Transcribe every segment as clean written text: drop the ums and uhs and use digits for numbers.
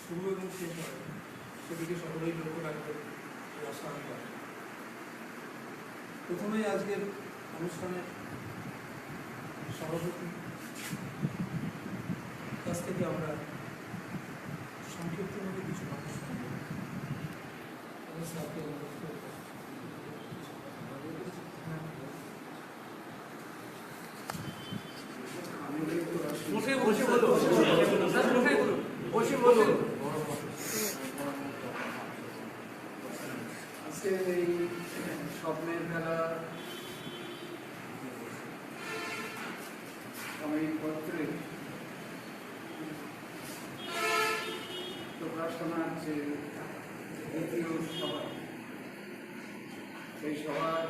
শুরু এবং শেষ হয় সেদিকে সকলেই লক্ষ্য রাখবেন আশা আমি রাখি। প্রথমেই আজকের অনুষ্ঠানের সভাপতি কাছ থেকে আমরা সংক্ষিপ্ত মধ্যে কিছু কথা শুনব। আজকের এই স্বপ্নের মেলা সাময়িক পত্রে প্রকাশনার যে দ্বিতীয় সভা, সেই সভার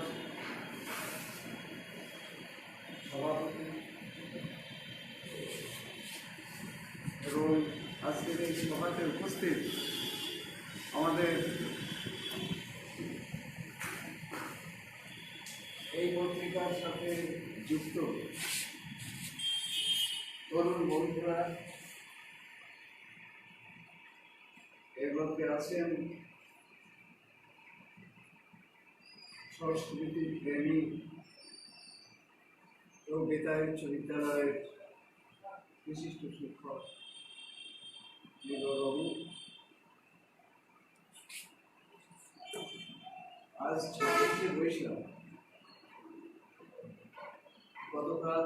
সভাপতি এবং আজকের এই সভাতে উপস্থিত আমাদের এই পত্রিকার সাথে যুক্ত তরুণ বন্ধুরা, এর মধ্যে আছেন সংস্কৃতি প্রেমী এবং বেতার উচ্চ বিদ্যালয়ের বিশিষ্ট শিক্ষক বাবু। আজ 26শে বৈশাখ, গতকাল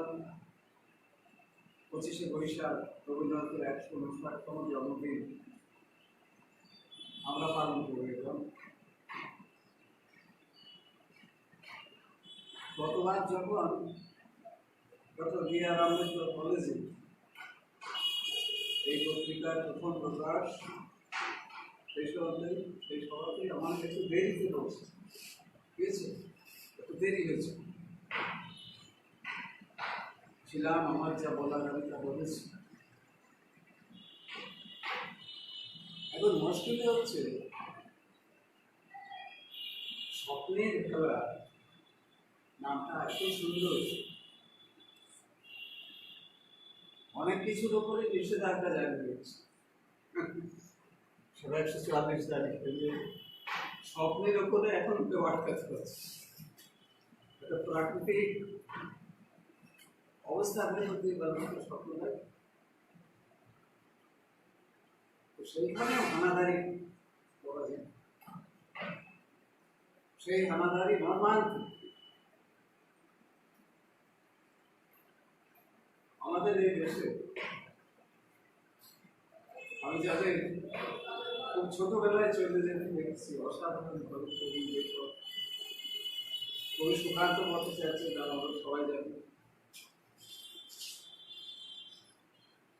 25শে বৈশাখ রবীন্দ্রনাথের 159তম জন্মদিন আমরা পালন করে গেলাম। গতবার যখন ডক্টর বি আর আম্বেদকর কলেজে এই পত্রিকার প্রথম প্রকাশ, সেই সভাতে আমার একটু দেরিতে হচ্ছে, ঠিক আছে, একটু দেরি হয়েছে ছিলাম, আমার যা বলার আমি তা বলেছি। এখন মুশকিল হচ্ছে স্বপ্নের খেলা নামটা এত সুন্দর, অনেক কিছুর উপরে নিষেধাজ্ঞা জারি হয়েছে। 144 তারিখ স্বপ্নের উপরে এখন কেউ আটকাতে পারছে। এটা প্রাকৃতিক অবস্থা আপনি করতেই পারবেন না, স্বপ্ন হয়। তো সেইখানে হানাদারি করা যায়, সেই হানাদারি মর্মান্তিক। আমাদের এই দেশে আমি যাদের খুব ছোটবেলায় চলে যেতে দেখছি, অসাধারণ ভাবে কবি, লেখক, কবি সুকান্ত ভট্টাচার্য, যারা আমরা সবাই জানি,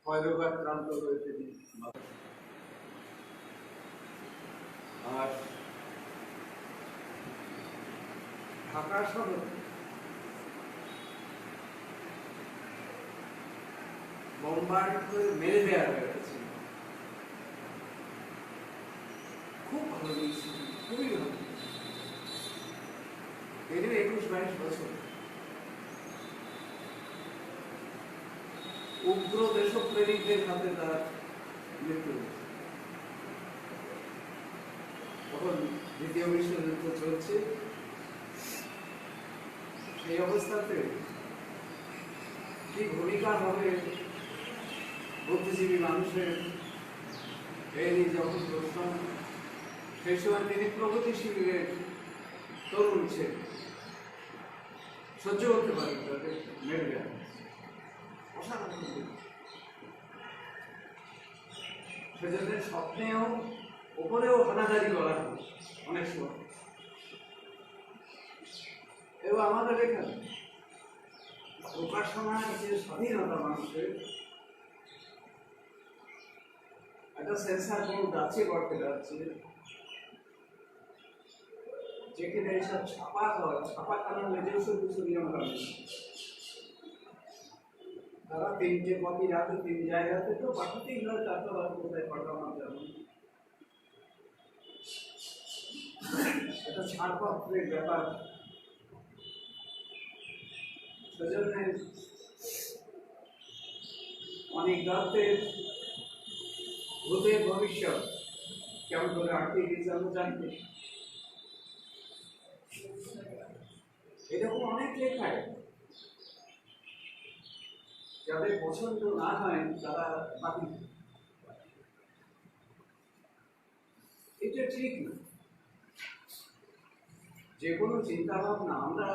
ক্ষয়রোগাক্রান্ত হয়ে তিনি। আর ঢাকা শহর বোমবার্ড করে মেরে দেওয়া হয়েছে। খুব ভালো জিনিস, খুবই ভালো। এদের 21-22 বছর উগ্র দেশপ্রেমিকদের হাতে তার মৃত্যু। তখন দ্বিতীয় বিশ্বযুদ্ধ চলছে, সেই অবস্থাতে কি ভূমিকা হবে বুদ্ধিজীবী মানুষের, এই যখন প্রশ্ন, সেই সময় তিনি প্রগতিশীলের তরুণ ছিলেন, সহ্য করতে পারেন তাদের মেরে দেওয়া। অসাধারণ। সেজন্য স্বপ্নেও ওপরেও হানাদারি করা হয় অনেক সময়। এবং আমাদের এখানে প্রকাশনার যে স্বাধীনতা, মানুষের একটা সেন্সার বোর্ড আছে, বটে যাচ্ছে, যেখানে এইসব ছাপা হয়, ছাপাখানার নিজস্ব কিছু নিয়ম কানুন। তারা 3টে কপি রাখে 3 জায়গাতে, তো পাঠাতেই হয়, তারপর আর কোথায় পাঠানো যাবে, এটা ছাড়পত্রের ব্যাপার। সেজন্য অনেক গল্পের ভূতের ভবিষ্যৎ কেমন করে আটকে গিয়েছে আমরা জানতে, এরকম অনেক লেখায় যাদের পছন্দ না হয় তারা বাতিল। এটা ঠিক না। যে কোনো চিন্তা ভাবনা, আমরা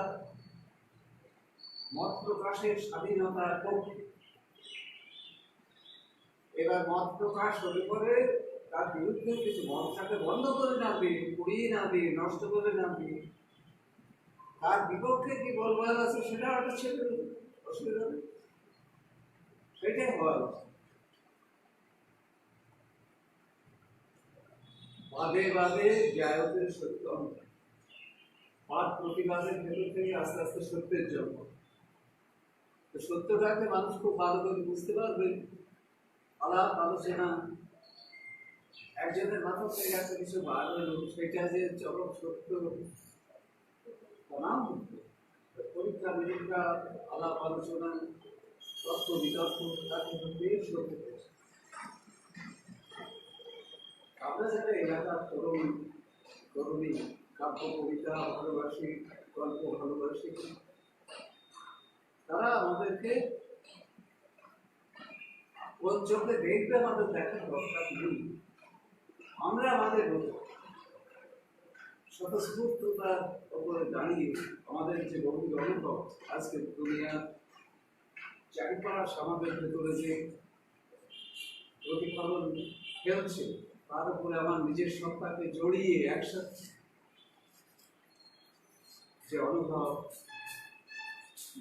মত প্রকাশের স্বাধীনতার পক্ষে। এবার মত প্রকাশ হলে পরে তার বিরুদ্ধে কিছু মতটাকে বন্ধ করে না দিয়ে, পুড়িয়ে না দিয়ে, নষ্ট করে না দিয়ে তার বিপক্ষে কি বলবার আছে সেটা একটা ছেড়ে দেবে, অসুবিধা নেই। সেটাই হওয়া উচিত। বাদে বাদে জায়তের সত্য, বাদ প্রতিবাদের ভেতর থেকে আস্তে আস্তে সত্যের জন্ম। তো সত্যটাকে মানুষ খুব ভালো করে বুঝতে পারবে। আলাপ আলোচনা একজনের মাথা থেকে একটা কিছু বার হলো, সেটা যে চরম সত্য প্রমাণ পরীক্ষা নিরীক্ষা, আলাপ আলোচনা, তর্ক বিতর্ক তার মধ্যে সত্য পেয়েছে। আমরা যারা এলাকার তরুণ তরুণী, কাব্য কবিতা ভালোবাসি, গল্প ভালোবাসি, তারা আমাদেরকে কোন চোখে দেখবে আমাদের দেখার দরকার নেই। আমরা আমাদের স্বতঃস্ফূর্ততার উপরে দাঁড়িয়ে আমাদের যে গভীর অনুভব, আজকে দুনিয়ার চারিপাশ আমাদের ভেতরে যে প্রতিফলন ফেলছে, তার উপরে আমার নিজের সত্তাকে জড়িয়ে একসাথে যে অনুভব,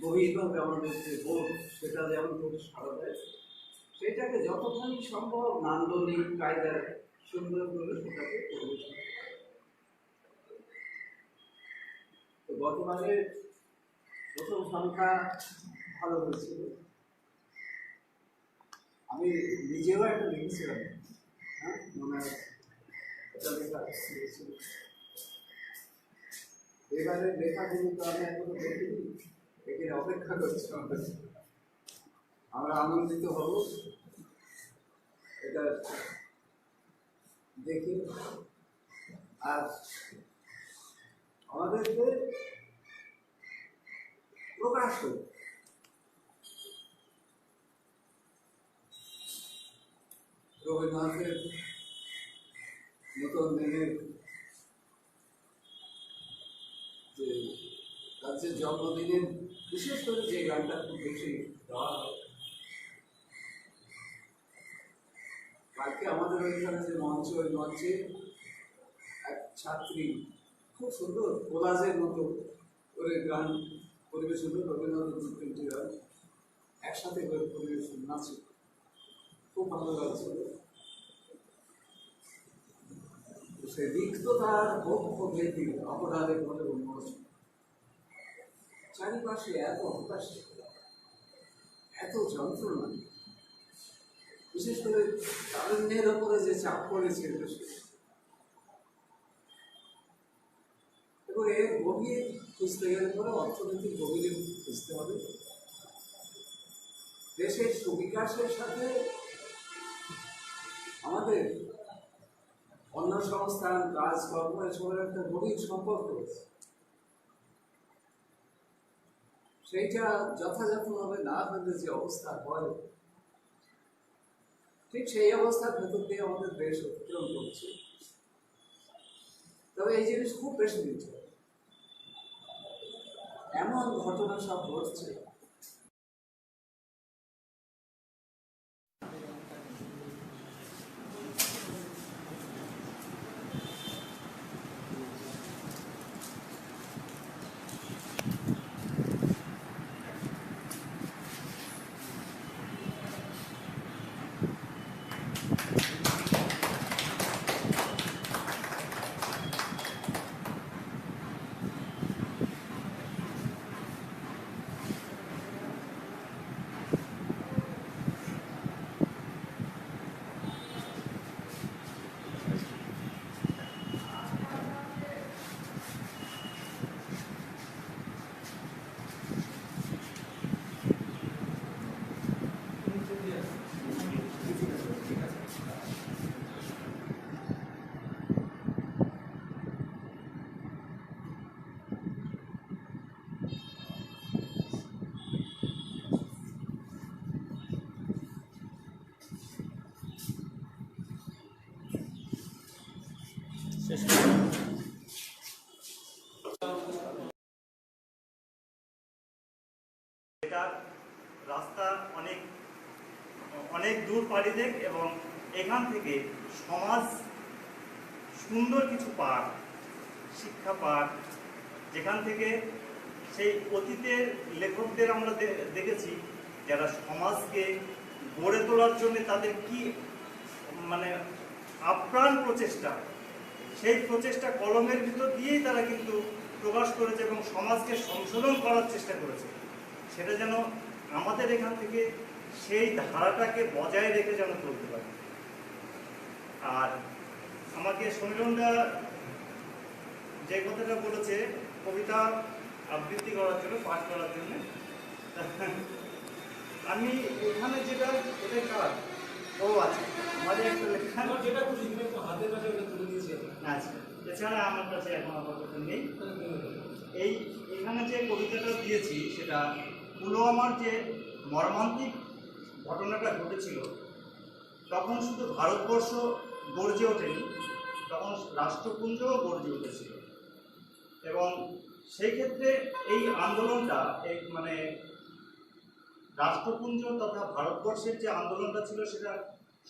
গভীরভাবে আমাদের যে বোধ, সেটা যেমন করে সারা দেয়, সেটাকে যতখানি সম্ভব নান্দনিক কায়দায় সুন্দর করে সেটাকে পরিবেশন। তো বর্তমানে প্রথম সংখ্যা ভালো হয়েছিল। আমি নিজেও একটা লিখেছিলাম, হ্যাঁ মনে হয় এটা লেখা ছিল। এবারে লেখাগুলো তো আমি এখনো দেখিনি, একে অপেক্ষা করছি। আমরা আনন্দিত হব এটা দেখি। আর আমাদেরকে প্রকাশ করি রবীন্দ্রনাথের নতুন দিনের যে রাজ্যের জন্মদিনের বিশেষ করে যে গানটা খুব বেশি দেওয়া হয়। কালকে আমাদের ওইখানে যে মঞ্চ, ওই মঞ্চে এক ছাত্রী খুব সুন্দর কোলাজের মতো করে গান পরিবেশন, রবীন্দ্রনাথের দু তিনটি গান একসাথে করে পরিবেশন, নাচে, খুব ভালো লাগছিল। সে রিক্ততার পক্ষ ব্যক্তি অপরাধের মধ্যে উন্মোচন, চারিপাশে এত হতাশ, এত যন্ত্রণা, বিশেষ করে তারুণ্যের ওপরে যে চাপ পড়েছে, এবং এর গভীর খুঁজতে গেলে পরে অর্থনৈতিক গভীরে খুঁজতে হবে। দেশের সুবিকাশের সাথে আমাদের কর্মসংস্থান, কাজকর্ম, এসবের একটা গভীর সম্পর্ক আছে। সেইটা যথাযথভাবে না হলে যে অবস্থা হয়, ঠিক সেই অবস্থার ভেতর দিয়ে আমাদের দেশ অতিক্রম করছে। তবে এই জিনিস খুব বেশি দিচ্ছে, এমন ঘটনা সব ঘটছে। অনেক দূর পাড়ি দেখ এবং এখান থেকে সমাজ সুন্দর কিছু পাক, শিক্ষা পাক, যেখান থেকে সেই অতীতের লেখকদের আমরা দেখেছি যারা সমাজকে গড়ে তোলার জন্য তাদের কি মানে আপ্রাণ প্রচেষ্টা, সেই প্রচেষ্টা কলমের ভিতর দিয়েই তারা কিন্তু প্রকাশ করেছে এবং সমাজকে সংশোধন করার চেষ্টা করেছে। সেটা যেন আমাদের এখান থেকে সেই ধারাটাকে বজায় রেখে যেন চলতে পারে। আর আমাকে সমীরণদা যে কথাটা বলেছে কবিতা আবৃত্তি করার জন্য, পাঠ করার জন্য, আমি এখানে যেটা এটা কাজ ও আছে আমাদের একটা লেখা যেটা খুশি তুমি হাতের কাছে তুলে দিয়েছি। আচ্ছা, এছাড়া আমার কাছে এখন আপাতত নেই। এখানে যে কবিতাটা দিয়েছি সেটা পুলওয়ামার যে মর্মান্তিক ঘটনাটা ঘটেছিল, তখন শুধু ভারতবর্ষ গর্জে ওঠেনি, তখন রাষ্ট্রপুঞ্জও গর্জে উঠেছিল। এবং সেই ক্ষেত্রে এই আন্দোলনটা মানে রাষ্ট্রপুঞ্জ তথা ভারতবর্ষের যে আন্দোলনটা ছিল সেটা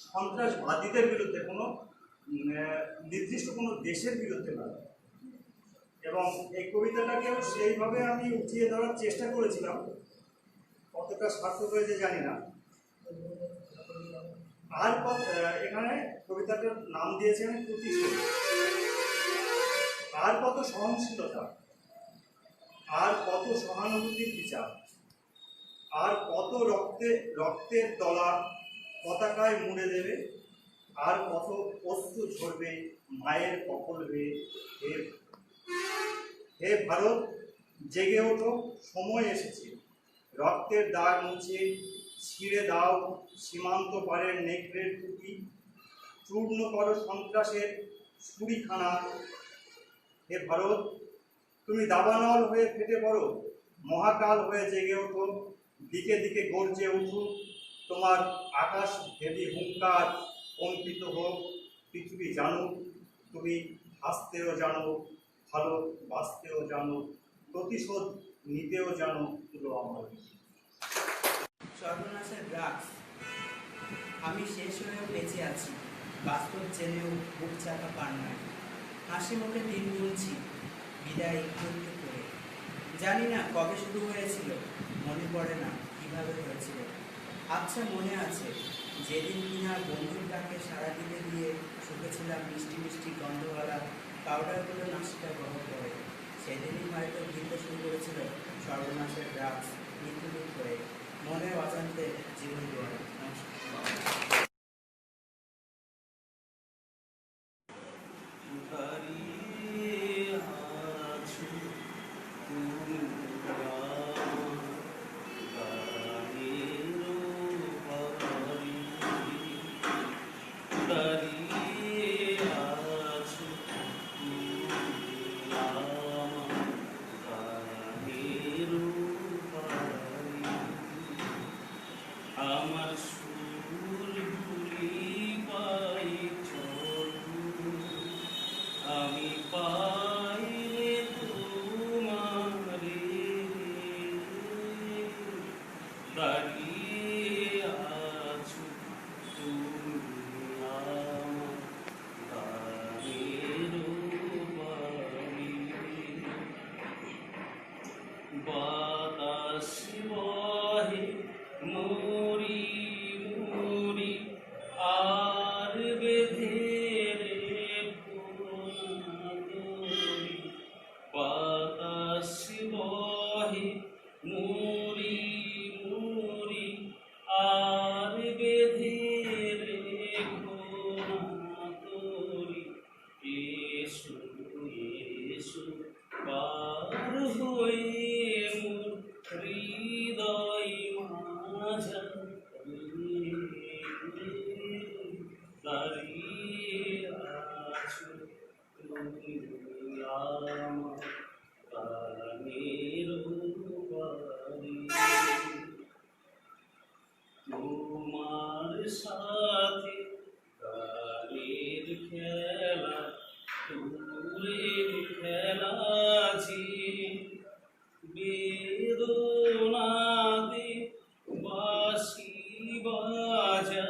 সন্ত্রাসবাদীদের বিরুদ্ধে, কোনো নির্দিষ্ট কোনো দেশের বিরুদ্ধে নয়। এবং এই কবিতাটাকেও সেইভাবে আমি উঠিয়ে ধরার চেষ্টা করেছিলাম, কতটা সার্থক হয়েছে জানি না। আর এখানে কবিতাটার নাম দিয়েছেন প্রতিশোধ। আর কত সহনশীলতা, আর কত সহানুভূতির বিচার, আর কত রক্তের তলা পতাকায় মুড়ে দেবে, আর কত অশ্রু ঝরবে মায়ের কপল বেয়ে। হে ভারত, জেগে ওঠো, সময় এসেছে। রক্তের দাগ মুছে ছিঁড়ে দাও সীমান্ত পারের নেকড়ের টুপি, চূর্ণ করো সন্ত্রাসের ছুরিখানা। হে ভারত, তুমি দাবানল হয়ে ফেটে পড়ো, মহাকাল হয়ে জেগে ওঠো, দিকে দিকে গর্জে উঠুক তোমার আকাশ ভেদি হুঙ্কার। কম্পিত হোক পৃথিবী, জানুক তুমি হাসতেও জানো, ভালোবাসতেও জানো, প্রতিশোধ নিতেও জানো। আমার সর্বনাশের ড্রাগস, আমি শেষ হয়েও বেঁচে আছি, বাস্তব জেনেও বুক চাপা পার নয়। হাসি মুখে দিন গুনছি, বিদায় একটু একটু করে। জানি না কবে শুরু হয়েছিল, মনে পড়ে না কিভাবে হয়েছিল। আচ্ছা মনে আছে যেদিন কিনা বন্ধুর ডাকে সারা দিতে গিয়ে শুকেছিলাম মিষ্টি মিষ্টি গন্ধওয়ালা পাউডারগুলো নাশিটা বহন করে। সেদিনই হয়তো গিলতে শুরু করেছিল সর্বনাশের ড্রাগস, মৃত্যুদূত হয়ে মনে অজান্তে জীবন দেওয়া। বেদনাতে বাঁশি বাজা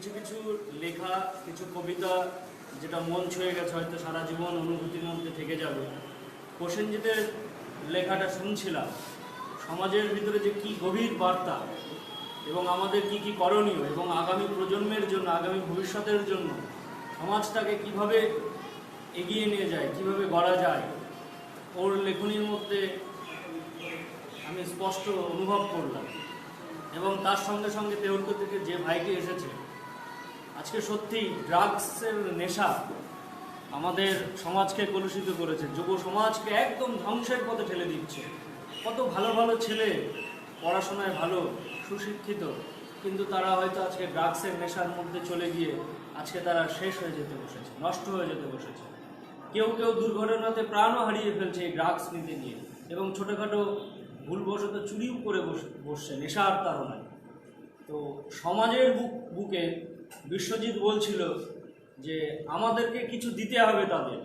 কিছু কিছু লেখা, কিছু কবিতা যেটা মন ছুঁয়ে গেছে, হয়তো সারা জীবন অনুভূতির মধ্যে থেকে যাবে। প্রসেনজিতের লেখাটা শুনছিলাম, সমাজের ভিতরে যে কি গভীর বার্তা এবং আমাদের কি কি করণীয় এবং আগামী প্রজন্মের জন্য, আগামী ভবিষ্যতের জন্য সমাজটাকে কিভাবে এগিয়ে নিয়ে যায়, কিভাবে গড়া যায়, ওর লেখনীর মধ্যে আমি স্পষ্ট অনুভব করলাম। এবং তার সঙ্গে সঙ্গে তেহট্ট থেকে যে ভাইটি এসেছে, আজকে সত্যি ড্রাগসের নেশা আমাদের সমাজকে কলুষিত করেছে, যুব সমাজকে একদম ধ্বংসের পথে ঠেলে দিচ্ছে। কত ভালো ভালো ছেলে, পড়াশোনায় ভালো, সুশিক্ষিত, কিন্তু তারা হয়তো আজকে ড্রাগসের নেশার মধ্যে চলে গিয়ে আজকে তারা শেষ হয়ে যেতে বসেছে, নষ্ট হয়ে যেতে বসেছে। কেউ কেউ দুর্ঘটনাতে প্রাণও হারিয়ে ফেলছে এই ড্রাগস নিতে গিয়ে, এবং ছোটোখাটো ভুলবশত চুরিও করে বসছে নেশার তাড়নায়। তো সমাজের বুকে বিশ্বজিৎ বলছিল যে আমাদেরকে কিছু দিতে হবে তাদের।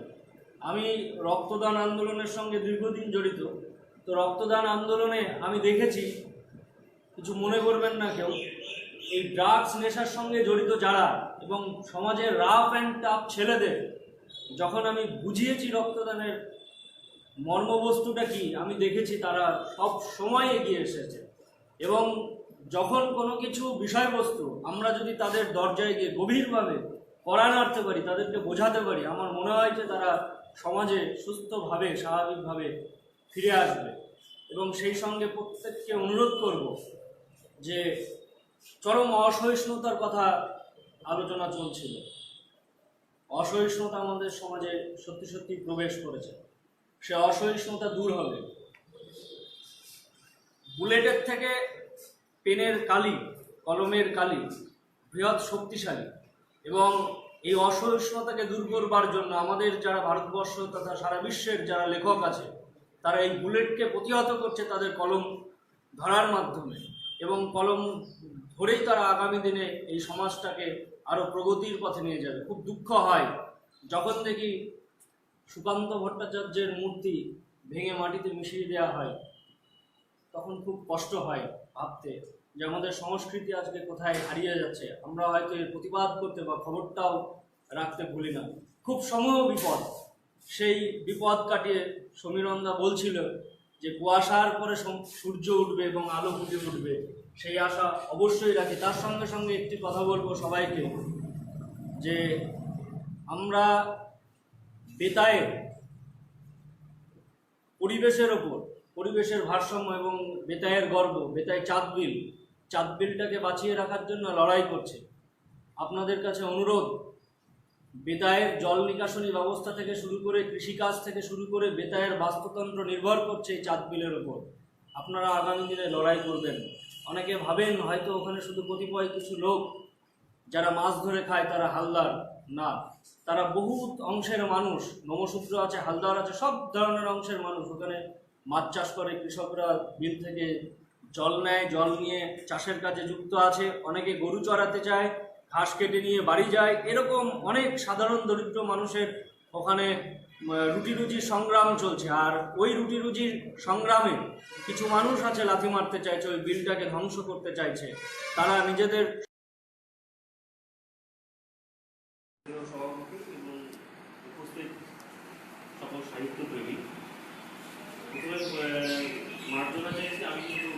আমি রক্তদান আন্দোলনের সঙ্গে দীর্ঘদিন জড়িত, তো রক্তদান আন্দোলনে আমি দেখেছি, কিছু মনে করবেন না কেউ, এই ড্রাগস নেশার সঙ্গে জড়িত যারা এবং সমাজের রাফ অ্যান্ড টাফ ছেলেদের যখন আমি বুঝিয়েছি রক্তদানের মর্মবস্তুটা কি, আমি দেখেছি তারা সব সময় এগিয়ে এসেছে। এবং যখন কোনো কিছু বিষয়বস্তু আমরা যদি তাদের দরজায় গিয়ে গভীরভাবে কড়া নাড়তে পারি, তাদেরকে বোঝাতে পারি, আমার মনে হয় যে তারা সমাজে সুস্থভাবে, স্বাভাবিকভাবে ফিরে আসবে। এবং সেই সঙ্গে প্রত্যেককে অনুরোধ করব যে চরম অসহিষ্ণুতার কথা আলোচনা চলছিল, অসহিষ্ণুতা আমাদের সমাজে সত্যি সত্যি প্রবেশ করেছে, সে অসহিষ্ণুতা দূর হবে। বুলেটের থেকে পেনের কালি, কলমের কালি বৃহৎ শক্তিশালী, এবং এই অসহিষ্ণুতাকে দূর করবার জন্য আমাদের যারা ভারতবর্ষ তথা সারা বিশ্বের যারা লেখক আছে, তারা এই বুলেটকে প্রতিহত করছে তাদের কলম ধরার মাধ্যমে, এবং কলম ধরেই তারা আগামী দিনে এই সমাজটাকে আরও প্রগতির পথে নিয়ে যাবে। খুব দুঃখ হয় যখন দেখি সুকান্ত ভট্টাচার্যের মূর্তি ভেঙে মাটিতে মিশিয়ে দেওয়া হয়, তখন খুব কষ্ট হয় ভাবতে যে আমাদের সংস্কৃতি আজকে কোথায় হারিয়ে যাচ্ছে। আমরা হয়তো এর প্রতিবাদ করতে বা খবরটাও রাখতে ভুলি না। খুব সমূহ বিপদ, সেই বিপদ কাটিয়ে সমীরন্দা বলছিল যে কুয়াশার পরে সূর্য উঠবে এবং আলো ফুটে উঠবে, সেই আশা অবশ্যই রাখি। তার সঙ্গে সঙ্গে একটি কথা বলবো সবাইকে, যে আমরা বেতায়ের পরিবেশের ওপর, পরিবেশের ভারসাম্য এবং বেতায়ের গর্ব, বেতায় চাঁদ বিলটাকে বাঁচিয়ে রাখার জন্য লড়াই করছে। আপনাদের কাছে অনুরোধ, বেতায়ের জল নিকাশনী ব্যবস্থা থেকে শুরু করে, কৃষিকাজ থেকে শুরু করে, বেতায়ের বাস্তুতন্ত্র নির্ভর করছে এই চাঁদ বিলের ওপর। আপনারা আগামী দিনে লড়াই করবেন। অনেকে ভাবেন হয়তো ওখানে শুধু কতিপয় কিছু লোক যারা মাছ ধরে খায় তারা হালদার, না, তারা বহু অংশের মানুষ, নমশূদ্র আছে, হালদার আছে, সব ধরনের অংশের মানুষ ওখানে মাছ চাষ করে। কৃষকরা বিল থেকে জল নেয়, জল নিয়ে চাষের কাজে যুক্ত আছে। অনেকে গরু চড়াতে চায়, ঘাস কেটে নিয়ে বাড়ি যায়। এরকম অনেক সাধারণ দরিদ্র মানুষের ওখানে রুটি রুজির সংগ্রাম চলছে। আর ওই রুটি রুজির সংগ্রামে কিছু মানুষ আছে লাথি মারতে চাইছে, ওই বিলটাকে ধ্বংস করতে চাইছে। তারা নিজেদের সভাপতি এবং উপস্থিত সকল সাহিত্যপ্রেমী, প্রথমে মার্জনা চাইছি, আমি কিন্তু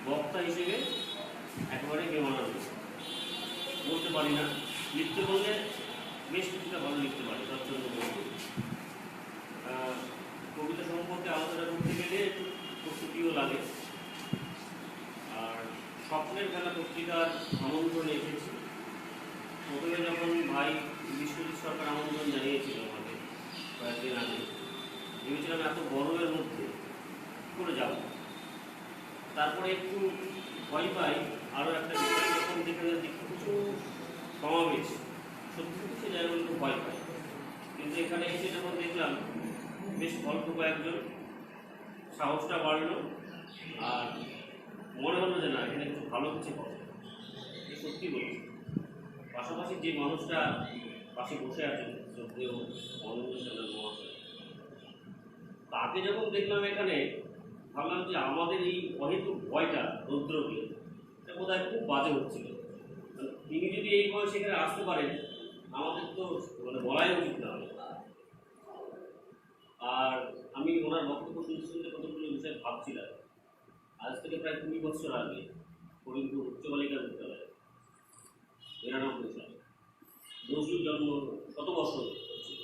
বক্তা হিসেবে একেবারে বেমানান বলতে পারি না। লিখতে বললে বেশ কিছুটা ভালো লিখতে পারি, তৎসঙ্গ কবিতা সম্পর্কে আলোচনা করতে গেলে একটু প্রস্তুতিও লাগে। আর স্বপ্নের খেলা পত্রিকার আমন্ত্রণে এসেছি। প্রথমে যখন ভাই বিশ্বজিৎ সরকার আমন্ত্রণ জানিয়েছিল আমাকে কয়েকদিন আগে, ভেবেছিলাম এত গরমের মধ্যে করে যাব। তারপরে একটু ভয় পাই আরও একটা বিষয়, যখন দেখে কিছু সমাবেশ, সত্যি সত্যি সে জায়গাগুলো একটু ভয় পাই। কিন্তু এখানে এসে যখন দেখলাম বেশ অল্প কয়েকজন, সাহসটা বাড়লো, আর মনে হলো যে না, এখানে কিছু ভালো কিছু হবে। সত্যি বলছি, পাশাপাশি যে মানুষটা পাশে বসে আছেন শ্রদ্ধেয় অনন্ত সেনের মহাশয়, তাকে যখন দেখলাম এখানে, ভাবলাম যে আমাদের এই অহেতুক ভয়টা রৌদ্রকে, এটা বোধহয় খুব বাজে হচ্ছিল। তিনি যদি এই বয়সে এখানে আসতে পারেন আমাদের তো মানে বলাই উচিত না। আর আমি ওনার বক্তব্য শুনতে শুনতে কতগুলো বিষয় ভাবছিলাম। আজ থেকে প্রায় 20 বছর আগে ফরিদপুর উচ্চ বালিকা বিদ্যালয়ে 99 সালে নজরুল জন্ম কত বছর ছিল,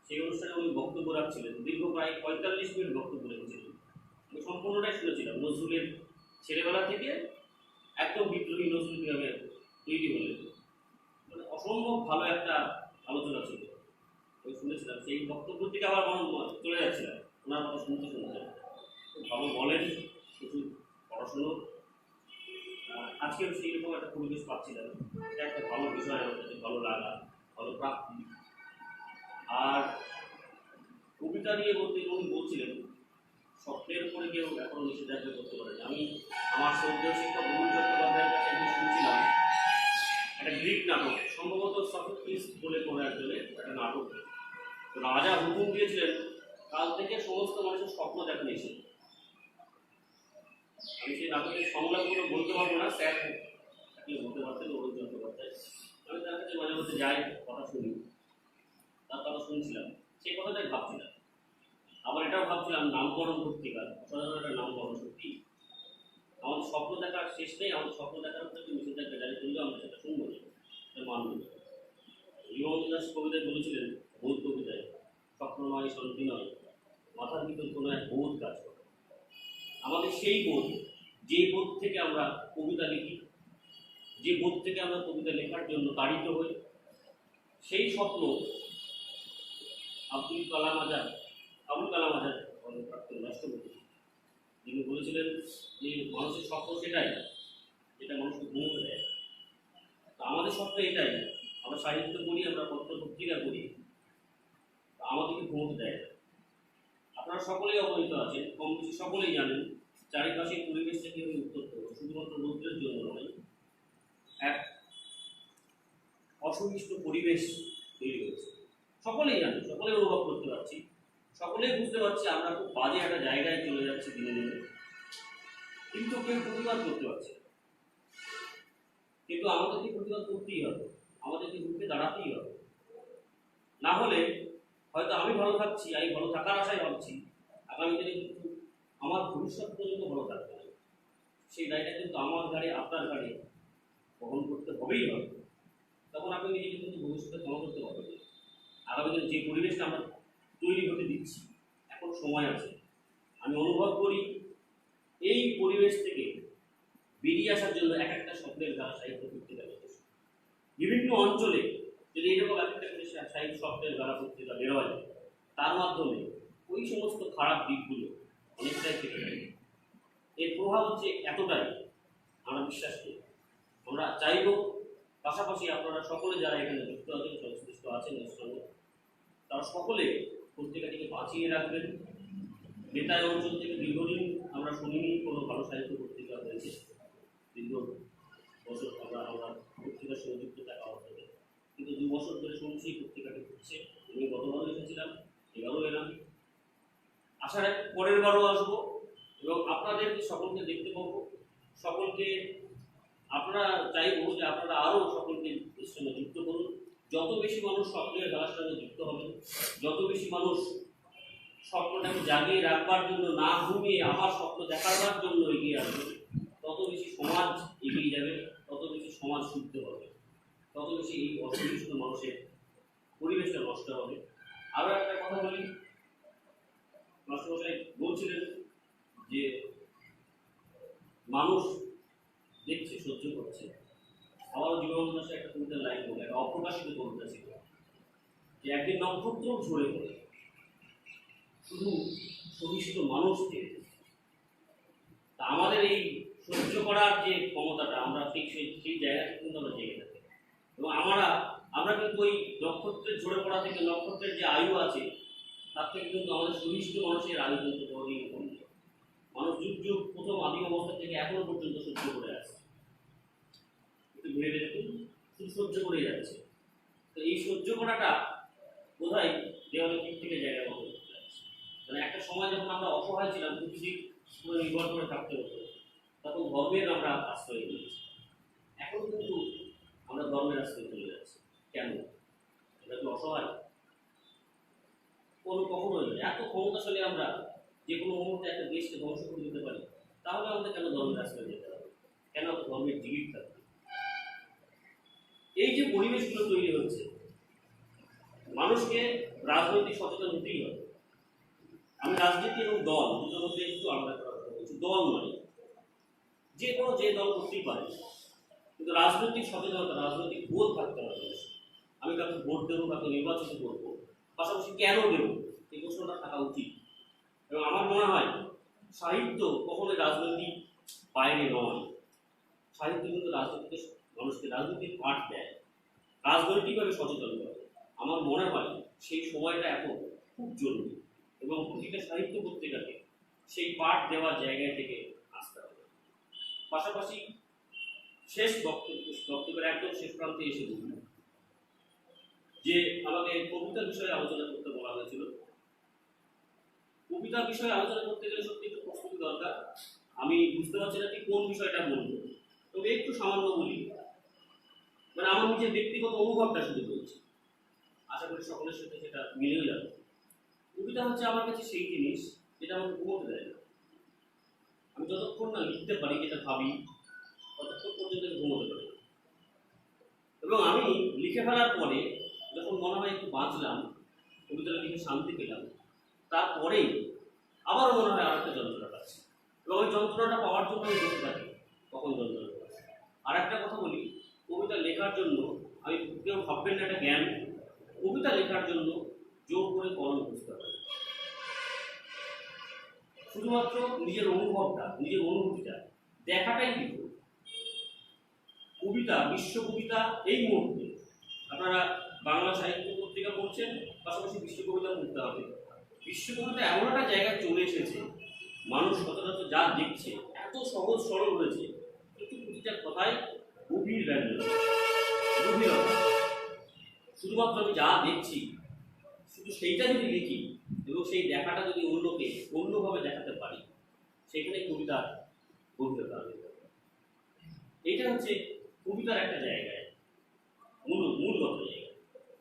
সেই অনুষ্ঠানে উনি বক্তব্য রাখছিলেন। দীর্ঘ প্রায় 45 মিনিট বক্তব্য রেখেছিলেন। আমি সম্পূর্ণটাই শুনেছিলাম, নজরুলের ছেলেবেলা থেকে একদম বিপ্লবী নজরুল কীভাবে তৈরি হলেন, মানে অসম্ভব ভালো একটা আলোচনা ছিল। আমি শুনেছিলাম, সেই বক্তব্য থেকে আবার চলে যাচ্ছিলাম ওনার কথা শুনতে শুনতে। খুব ভালো বলেন, কিছু পড়াশুনো। আজকেও সেই রকম একটা পরিবেশ পাচ্ছিলাম, এটা একটা ভালো বিষয়, আমার কাছে ভালো লাগা, ভালো প্রাপ্তি। আর কবিতা নিয়ে বলতে উনি বলছিলেন স্বপ্নের উপরে কেউ এখনো নিষেধাজ্ঞা করতে পারে। আমি আমার শ্রদ্ধেয় শিক্ষক অরুণ চট্টোপাধ্যায়ের কাছে একদিন শুনছিলাম একটা গ্রিক নাটক, সম্ভবত সফোক্লিস বলে কোনো একজনের একটা নাটক। রাজা হুকুম দিয়েছিলেন কাল থেকে সমস্ত মানুষের স্বপ্ন দেখা নিয়েছে। আমি সেই নাটকের সংলাপগুলো বলতে পারবো না, স্যার আপনি বলতে পারতেন অরুণ চট্টোপাধ্যায়। আমি তার কাছে মাঝে মাঝে যাই, কথা শুনি, তার কথা শুনছিলাম, সেই কথাটাই ভাবছিলাম। আবার এটাও ভাবছিলাম নামকরণ পত্রিকা, অসাধারণ একটা নামকরণ। সত্যি আমাদের স্বপ্ন দেখার শেষ নেই, আমাদের স্বপ্ন দেখার উপরে একটু নিষেধাজ্ঞা জারি করলেও আমরা সেটা শুনবো না, সেটা মানব না। জীবন দাস কবিতায় বলেছিলেন, বোধ কবিতায়, স্বপ্ন নয় শান্তি নয়, মাথার ভিতর কোনো এক বোধ কাজ করে। আমাদের সেই বোধ, যে বোধ থেকে আমরা কবিতা লিখি, যে বোধ থেকে আমরা কবিতা লেখার জন্য তাড়িত হই, সেই স্বপ্ন আবুল কালাম আজাদ প্রাক্তন রাষ্ট্রপতি, যিনি বলেছিলেন যে মানুষের স্বপ্ন সেটাই যেটা মানুষকে ঘুমোতে দেয়। তো আমাদের স্বপ্ন এটাই, আমরা সাহিত্য পড়ি, আমরা পত্র পত্রিকা পড়ি, আমাদেরকে ঘুমোতে দেয়। আপনারা সকলেই অবহিত আছেন, কম বেশি সকলেই জানেন চারিপাশের পরিবেশটা কীভাবে উত্তপ্ত, শুধুমাত্র রৌদ্রের জন্য নয়, এক অসুমিষ্ট পরিবেশ তৈরি হয়েছে। সকলেই জানেন, সকলেই অনুভব করতে পারছি, সকলেই বুঝতে পারছি আমরা খুব বাজে একটা জায়গায় চলে যাচ্ছি দিনে দিনে, কিন্তু কেউ প্রতিবাদ করতে পারছে না। কিন্তু আমাদেরকে প্রতিবাদ করতেই হবে, আমাদেরকে রুখে দাঁড়াতেই হবে। না হলে হয়তো আমি ভালো থাকছি, আমি ভালো থাকার আশায় ভাবছি, আগামী দিনে কিন্তু আমার ভবিষ্যৎ পর্যন্ত ভালো থাকবে না। সেই দায়টা কিন্তু আমার ঘাড়ে, আপনার ঘাড়ে বহন করতে হবেই হবে। তখন আপনি নিজেকে কিন্তু ভবিষ্যতে ক্ষমা করতে পারবেন। আগামী দিনে যে পরিবেশটা আমরা তৈরি হতে দিচ্ছি, এখন সময় আছে। আমি অনুভব করি এই পরিবেশ থেকে বেরিয়ে আসার জন্য এক একটা স্বপ্নের গান সাহিত্য পত্রিকা যথেষ্ট। বিভিন্ন অঞ্চলে যদি এরকম এক একটা করে সাহিত্য স্বপ্নের গান পত্রিকা বেরোয়, তার মাধ্যমে ওই সমস্ত খারাপ দিকগুলো অনেকটাই কেটে যায়। এর প্রভাব হচ্ছে এতটাই, আমরা বিশ্বাস করি। আমরা চাইব পাশাপাশি আপনারা সকলে যারা এখানে যুক্ত আছেন, সংশ্লিষ্ট আছেন এর সঙ্গে, তারা সকলে পত্রিকাটিকে বাঁচিয়ে রাখবেন। নেতাই অঞ্চল থেকে দীর্ঘদিন আমরা শুনিনি কোনো ভালো সাহিত্য পত্রিকা হয়েছে, দীর্ঘ বছর আমরা পত্রিকার সঙ্গে যুক্ত থাকা অবস্থাতে, কিন্তু 2 বছর ধরে শুনছি পত্রিকাটি হচ্ছে। আমি গতবারও এসেছিলাম, এবারও এলাম, আশা রাখি পরের বারও আসবো এবং আপনাদের সকলকে দেখতে পাবো। সকলকে আপনারা চাইবো যে আপনারা আরও সকলকে এর সঙ্গে যুক্ত করুন। যত বেশি মানুষ স্বপ্নের গানের সঙ্গে যুক্ত হবেন, যত বেশি মানুষ স্বপ্নটাকে জাগিয়ে রাখবার জন্য, না ঘুমিয়ে আমার স্বপ্ন দেখাবার জন্য এগিয়ে আসবে, তত বেশি সমাজ এগিয়ে যাবে, তত বেশি সমাজ শুদ্ধ হবে, তত বেশি এই অসুস্থ মানুষের পরিবেশটা নষ্ট হবে। আরও একটা কথা বলি, মাস্টারমশাই বলছিলেন যে মানুষ দেখছে, সহ্য করছে। আমার জীবনানন্দ দাশের একটা কবিতার লাইন বলে, একটা অপ্রকাশিত কবিতা ছিল যে একদিন নক্ষত্র ঝরে পড়ে, শুধু সহিষ্ণু মানুষকে। তা আমাদের এই সহ্য করার যে ক্ষমতাটা, আমরা ঠিক সেই জায়গাটা কিন্তু আমরা জেগে থাকি। এবং আমরা কিন্তু ওই নক্ষত্রের ঝরে পড়া থেকে, নক্ষত্রের যে আয়ু আছে তার থেকে কিন্তু আমাদের সহিষ্ণু মানুষের আয়ু কিন্তু কোনোদিন কম নেই। মানুষ যুগ যুগ প্রথম আদিম অবস্থা থেকে এখনো পর্যন্ত সহ্য করে আসছে, একটু ভেবে দেখুন, শুধু সহ্য করেই যাচ্ছে। তো এই সহ্য করাটা বোধহয় দেওয়ালে দিক থেকে জায়গা মতো করতে যাচ্ছে। মানে একটা সময় যখন আমরা অসহায় ছিলাম, প্রতিদিন নির্ভর করে থাকতে হতো, তখন ধর্মের আমরা আশ্রয় নিয়েছি। এখন কিন্তু আমরা ধর্মের রাস্তায় চলে যাচ্ছে। কেন? এটা কি অসহায়? কখনোই নয়। এত ক্ষমতাশালী আমরা যে কোনো মুহূর্তে একটা দেশকে ধ্বংস করে দিতে পারি, তাহলে আমাদের কেন ধর্মের রাস্তায় যেতে হবে? কেন ধর্মের জিগির থাকবে? এই যে পরিবেশগুলো তৈরি হচ্ছে, মানুষকে রাজনৈতিক সচেতন হতেই হবে। আমি রাজনীতি এবং দল দুটোর মধ্যে একটু আলাদা করার কথা বলছি। দল নয়, যে কোনো যে দল করতেই পারে, কিন্তু রাজনৈতিক সচেতনতা, রাজনৈতিক বোধ থাকতে হবে। আমি কাউকে ভোট দেবো, কাউকে নির্বাচিত করবো, পাশাপাশি কেন দেবো, এই প্রশ্নটা থাকা উচিত। এবং আমার মনে হয় সাহিত্য কখনোই রাজনৈতিক বাইরে নয়। সাহিত্য কিন্তু রাজনীতিকে, মানুষকে রাজনীতির পাঠ দেয়, রাজনৈতিকভাবে সচেতন করে। আমার মনে হয় সেই সময়টা এখন খুব জরুরি এবং প্রতিটা সাহিত্য পত্রিকাকে সেই পাঠ দেওয়ার জায়গায় থেকে আসতে হবে। পাশাপাশি বক্তব্যের একদম শেষ প্রান্তে এসে বলব যে আমাকে কবিতার বিষয়ে আলোচনা করতে বলা হয়েছিল। কবিতা বিষয়ে আলোচনা করতে গেলে সত্যি একটু প্রস্তুতি দরকার। আমি বুঝতে পারছি না ঠিক কোন বিষয়টা বলবো, তবে একটু সামান্য বলি। মানে আমার নিজের ব্যক্তিগত অনুভবটা শুধু বলছি, আশা করি সকলের সাথে সেটা মিলেও যাবে। কবিতা হচ্ছে আমার কাছে সেই জিনিস যেটা আমাকে ঘুমোতে দেয় না। আমি যতক্ষণ না লিখতে পারি, যেটা ভাবি, ততক্ষণ পর্যন্ত ঘুমোতে পারি। এবং আমি লিখে ফেলার পরে যখন মনে হয় একটু বাঁচলাম, কবিতাটা লিখে শান্তি পেলাম, তারপরেই আবারও মনে হয় আর একটা যন্ত্রণা পাচ্ছি, এবং ওই যন্ত্রণাটা পাওয়ার জন্য আমি বসে থাকি, কখন যন্ত্রণা পাচ্ছি। আর একটা কথা বলি, কবিতা লেখার জন্য আমি, কেউ ভাববেন না এটা জ্ঞান, কবিতা লেখার জন্য জোর করে কলম বুঝতে পারি। শুধুমাত্র নিজের অনুভবটা, নিজের অনুভূতিটা দেখাটাই লিখব। কবিতা, বিশ্ব কবিতা এই মুহূর্তে আপনারা বাংলা সাহিত্য পত্রিকা পড়ছেন, পাশাপাশি বিশ্ব কবিতা পড়তে হবে। বিশ্ব কবিতা এমন একটা জায়গায় চলে এসেছে, মানুষ সচরাচর যা দেখছে এত সহজ সরল হয়েছে, কিন্তু প্রতিটা কথায় গভীর ব্যঞ্জন, গভীরতা। শুধুমাত্র আমি যা দেখছি শুধু সেইটা যদি লিখি এবং সেই দেখাটা যদি অন্যকে অন্যভাবে দেখাতে পারি, সেখানে কবিতার গভীরতা আসবে। এইটা হচ্ছে কবিতার একটা জায়গায়, মূলগত জায়গা।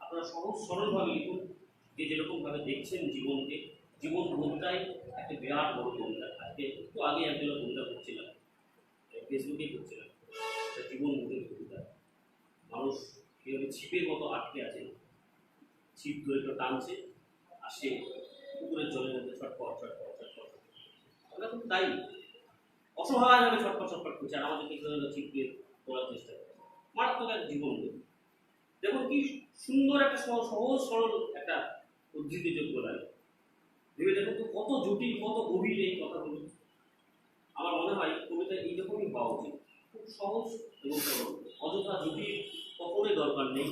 আপনারা সহজ সরলভাবে লিখুন, যে যেরকমভাবে দেখছেন জীবনকে, জীবন বোধটাই একটা বিরাট বড় কবিতা। আজকে একটু আগে একজনের কবিতা পড়ছিলাম, ফেসবুকে পড়ছিলাম, জীবন বোধের কবিতা। মানুষ কীভাবে ছিপের মতো আটকে আছে, ছিপ ধরে কেউ টানছে, আর সে পুকুরের জলের মধ্যে ছটপট ছটপট ছটপট। আমরা কিন্তু তাই অসহায়ভাবে ছটপট ছটপট করছি, আর আমাদের কিছু ছিপকে তোলার চেষ্টা করছে। মারাত্মক এক জীবন। দেখুন কি সুন্দর একটা সহজ সরল একটা উদ্ধৃতি যোগ্য লাগে। ভেবে দেখুন তো কত জটিল, কত গভীর এই কথাগুলো। আমার মনে হয় কবিতা এইরকমই হওয়া উচিত, খুব সহজ এবং সরল। অযথা জটিল কখনোই দরকার নেই,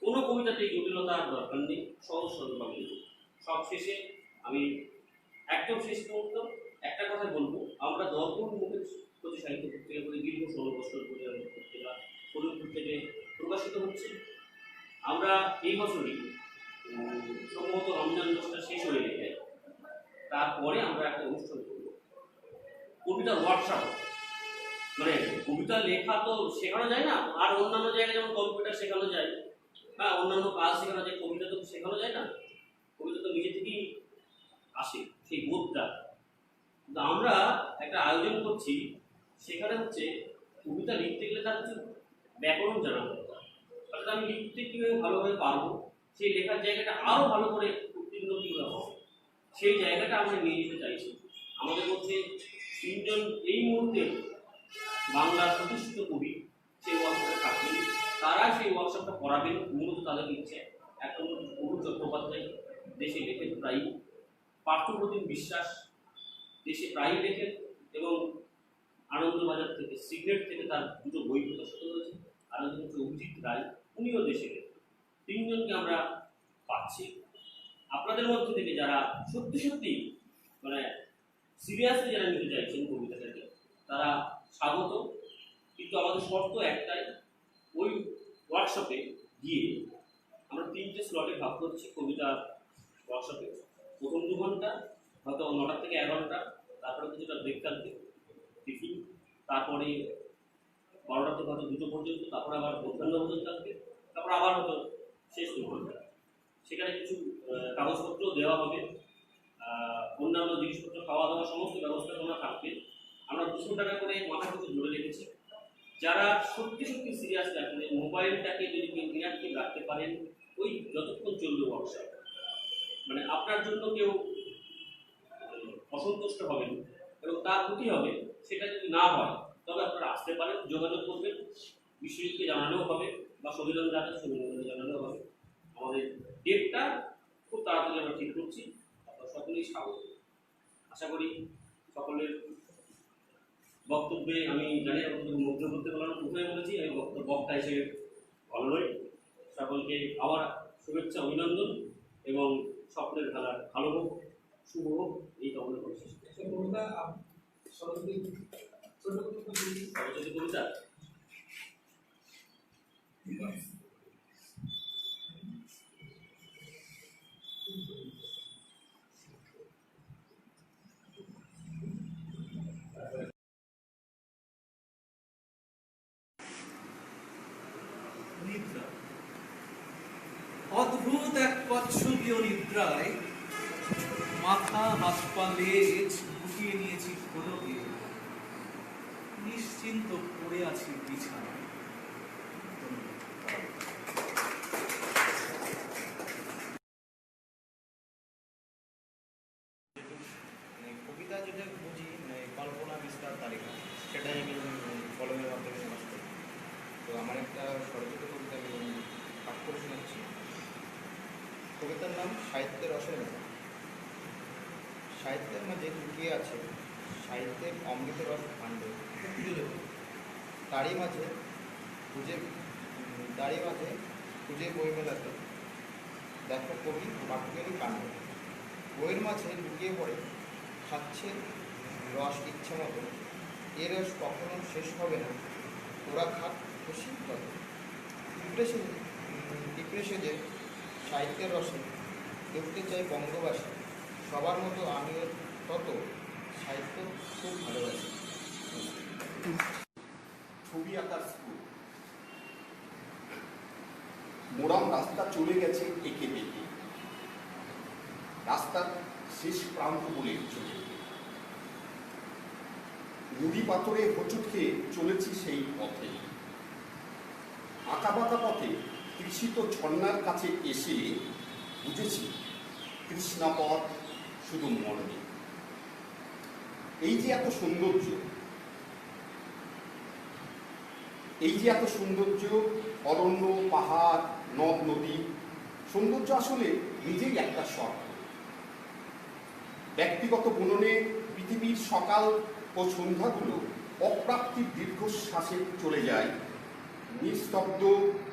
কোনো কবিতাতেই জটিলতার দরকার নেই, সহজ সরলভাবে লিখুন। সব শেষে আমি একদম শেষ মুহূর্ত একটা কথা বলবো, আমরা দর্পণ মুখের প্রতি সাহিত্য পত্রিকা করে দীর্ঘ 16 বছর ধরে আমাদের পত্রিকা ফরিদপুর থেকে প্রকাশিত হচ্ছে। আমরা এই বছরই সম্ভবত রমজান মাসটা শেষ হয়ে গেলে তারপরে আমরা একটা অনুষ্ঠান করব, কবিতার ওয়ার্কশপ। মানে কবিতা লেখা তো শেখানো যায় না, আর অন্যান্য জায়গায় যেমন কম্পিউটার শেখানো যায় বা অন্যান্য কাজ শেখানো যায়, কবিতা তো শেখানো যায় না। কবিতা তো নিজে থেকেই আসে সেই বোধটা। কিন্তু আমরা একটা আয়োজন করছি, সেখানে হচ্ছে কবিতা লিখতে গেলে তার কিছু ব্যাকরণ জানা দরকার। অর্থাৎ আমি লিখতে কীভাবে ভালোভাবে পারবো, সেই লেখার জায়গাটা আরও ভালো করে উত্তীর্ণ কীভাবে হবে, সেই জায়গাটা আমরা নিয়ে যেতে চাইছি। আমাদের মধ্যে 3 জন এই মুহূর্তে বাংলার প্রতিষ্ঠিত কবি সেই ওয়ার্কশপে থাকবেন, তারা সেই ওয়ার্কশপটা করাবেন। মূলত তাদের ইচ্ছে, একটা অরুণ চট্টোপাধ্যায় দেশে লেখেন প্রায়ই, পার্থপ্রতিম বিশ্বাস দেশে প্রায়ই লেখেন, এবং আনন্দবাজার থেকে, সিগারেট থেকে তার 2টো বই প্রকাশিত হয়েছে। আর একজন হচ্ছে অভিজিৎ রায়, উনিও দেশে লেখেন। 3 জনকে আমরা পাচ্ছি। আপনাদের মধ্যে থেকে যারা সত্যি সত্যি মানে সিরিয়াসলি যারা নিতে চাইছেন কবিতাটাকে, তারা স্বাগত। কিন্তু আমাদের শর্ত একটাই, ওই ওয়ার্কশপে গিয়ে আমরা 3টে স্লটে ভাগ করছি কবিতা ওয়ার্কশপে। প্রথম 2 ঘন্টা হয়তো 9টা থেকে 11টা, তারপরে কিছুটা ব্রেক থাকবে, টিফিন, তারপরে 12টা থেকে হয়তো 2টো পর্যন্ত, তারপর আবার মধ্যাহ্ন ভোজন থাকবে, তারপর আবার হয়তো শেষ দুপুরটা। সেখানে কিছু কাগজপত্র দেওয়া হবে, অন্যান্য জিনিসপত্র খাওয়া দাওয়া সমস্ত ব্যবস্থাপনা থাকবে। আমরা 200 টাকা করে মাথা পিছু ধরে রেখেছি। যারা সত্যি সত্যি সিরিয়াস রাখেন, মোবাইলটাকে যদি কেউ ইনঅ্যাক্টিভ রাখতে পারেন ওই যতক্ষণ চলবে ওয়ার্কশপ, মানে আপনার জন্য কেউ অসন্তুষ্ট হবেন এবং তার ক্ষতি হবে, সেটা যদি না হয় তবে আপনারা আসতে পারেন, যোগাযোগ করবেন, বিশ্বজিৎকে জানালেও হবে বা সমীরণ জানালেও হবে। আমাদের ডেটটা খুব তাড়াতাড়ি আমরা ঠিক করছি। আপনারা সকলেই স্বাগত। আশা করি সকলের বক্তব্যে আমি জানি আপনাদের মুগ্ধ করতে পারলাম। প্রথমে বলেছি আমি বক্তা হিসেবে ভালো নই। সকলকে আবার শুভেচ্ছা, অভিনন্দন এবং স্বপ্নের খেলা ভালো হোক, শুভ হোক, এই কামনা করছি। সরস্বতী কবিতা নিদ্রা, অদ্ভুত এক কচ্ছপীয় নিদ্রায় মাথা, হাত পা, লেজ গুটিয়ে নিয়েছি খোলকে, নিশ্চিন্ত পড়ে আছি বিছানায়। কবিতা যেটা বুঝি কল্পনা বিস্তার তালিকা, সেটাই আমি কলমের মাধ্যমে প্রকাশ করি। তো আমার একটা স্বরচিত কবিতা আমি পাঠ করে শোনাচ্ছি। কবিতার নাম সাহিত্যের রসের মেলা। সাহিত্যের মাঝে লুকিয়ে আছে সাহিত্যের অমৃত রস ভাণ্ড, তারই মাঝে খুঁজে বই মেলাতে দেখো কবি পাঠকেরই কাণ্ড। বইয়ের মাঝে লুকিয়ে পড়ে খাচ্ছে রস ইচ্ছে মতো, এ রস কখনো শেষ হবে না, ওরা খাক খুশি তত। পিঁপড়ে সেজে সাহিত্যের রসে দেখতে চাই বঙ্গবাসী, সবার মতো আমিও তত সাহিত্য খুব ভালোবাসি। ছবি আঁকার স্কুল। মোরাম রাস্তা চলে গেছে এঁকে বেঁকে, রাস্তার শেষ প্রান্ত বলে চলে নুড়ি পাথরে হোঁচট খেয়ে চলেছি সেই পথে। আঁকাবাঁকা পথে তৃষিত ঝর্ণার কাছে এসে বুঝেছি কৃষ্ণাপথ শুধু মর্মে। এই যে এত সৌন্দর্য, অরণ্য, পাহাড়, নদ নদী, সৌন্দর্য আসলে নিজেই একটা শখ। ব্যক্তিগত বুননে পৃথিবীর সকাল ও সন্ধ্যাগুলো অপ্রাপ্তির দীর্ঘশ্বাসে চলে যায় নিস্তব্ধ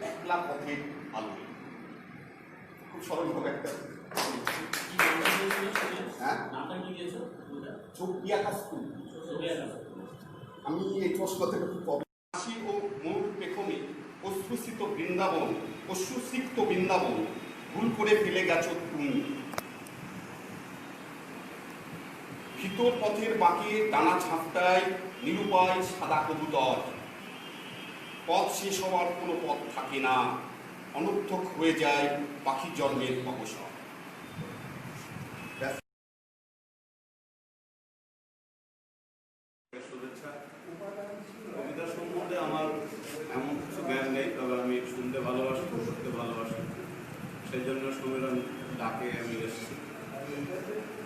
একলা পথের আলো। খুব সরলভাবে একটা ছবি আঁকা স্কুল। আমি এই প্রশ্ন থেকে খুব হাসি ও মোর পেখমে অশ্রুসিক্ত বৃন্দাবন ভুল করে ফেলে গেছ তুমি। ভিতর পথের বাঁকে ডানা ঝাপটায় নিরুপায় সাদা কবুতর। পথ শেষ হওয়ার কোনো পথ থাকে না, অনর্থক হয়ে যায় পাখি জন্মের অবসর। শুভেচ্ছা। কবিতা সম্বন্ধে আমার এমন কিছু জ্ঞান নেই, তবে আমি শুনতে ভালোবাসি, পড়তে ভালোবাসি, সেই জন্য সমীরণ ডাকে আমি এসেছি।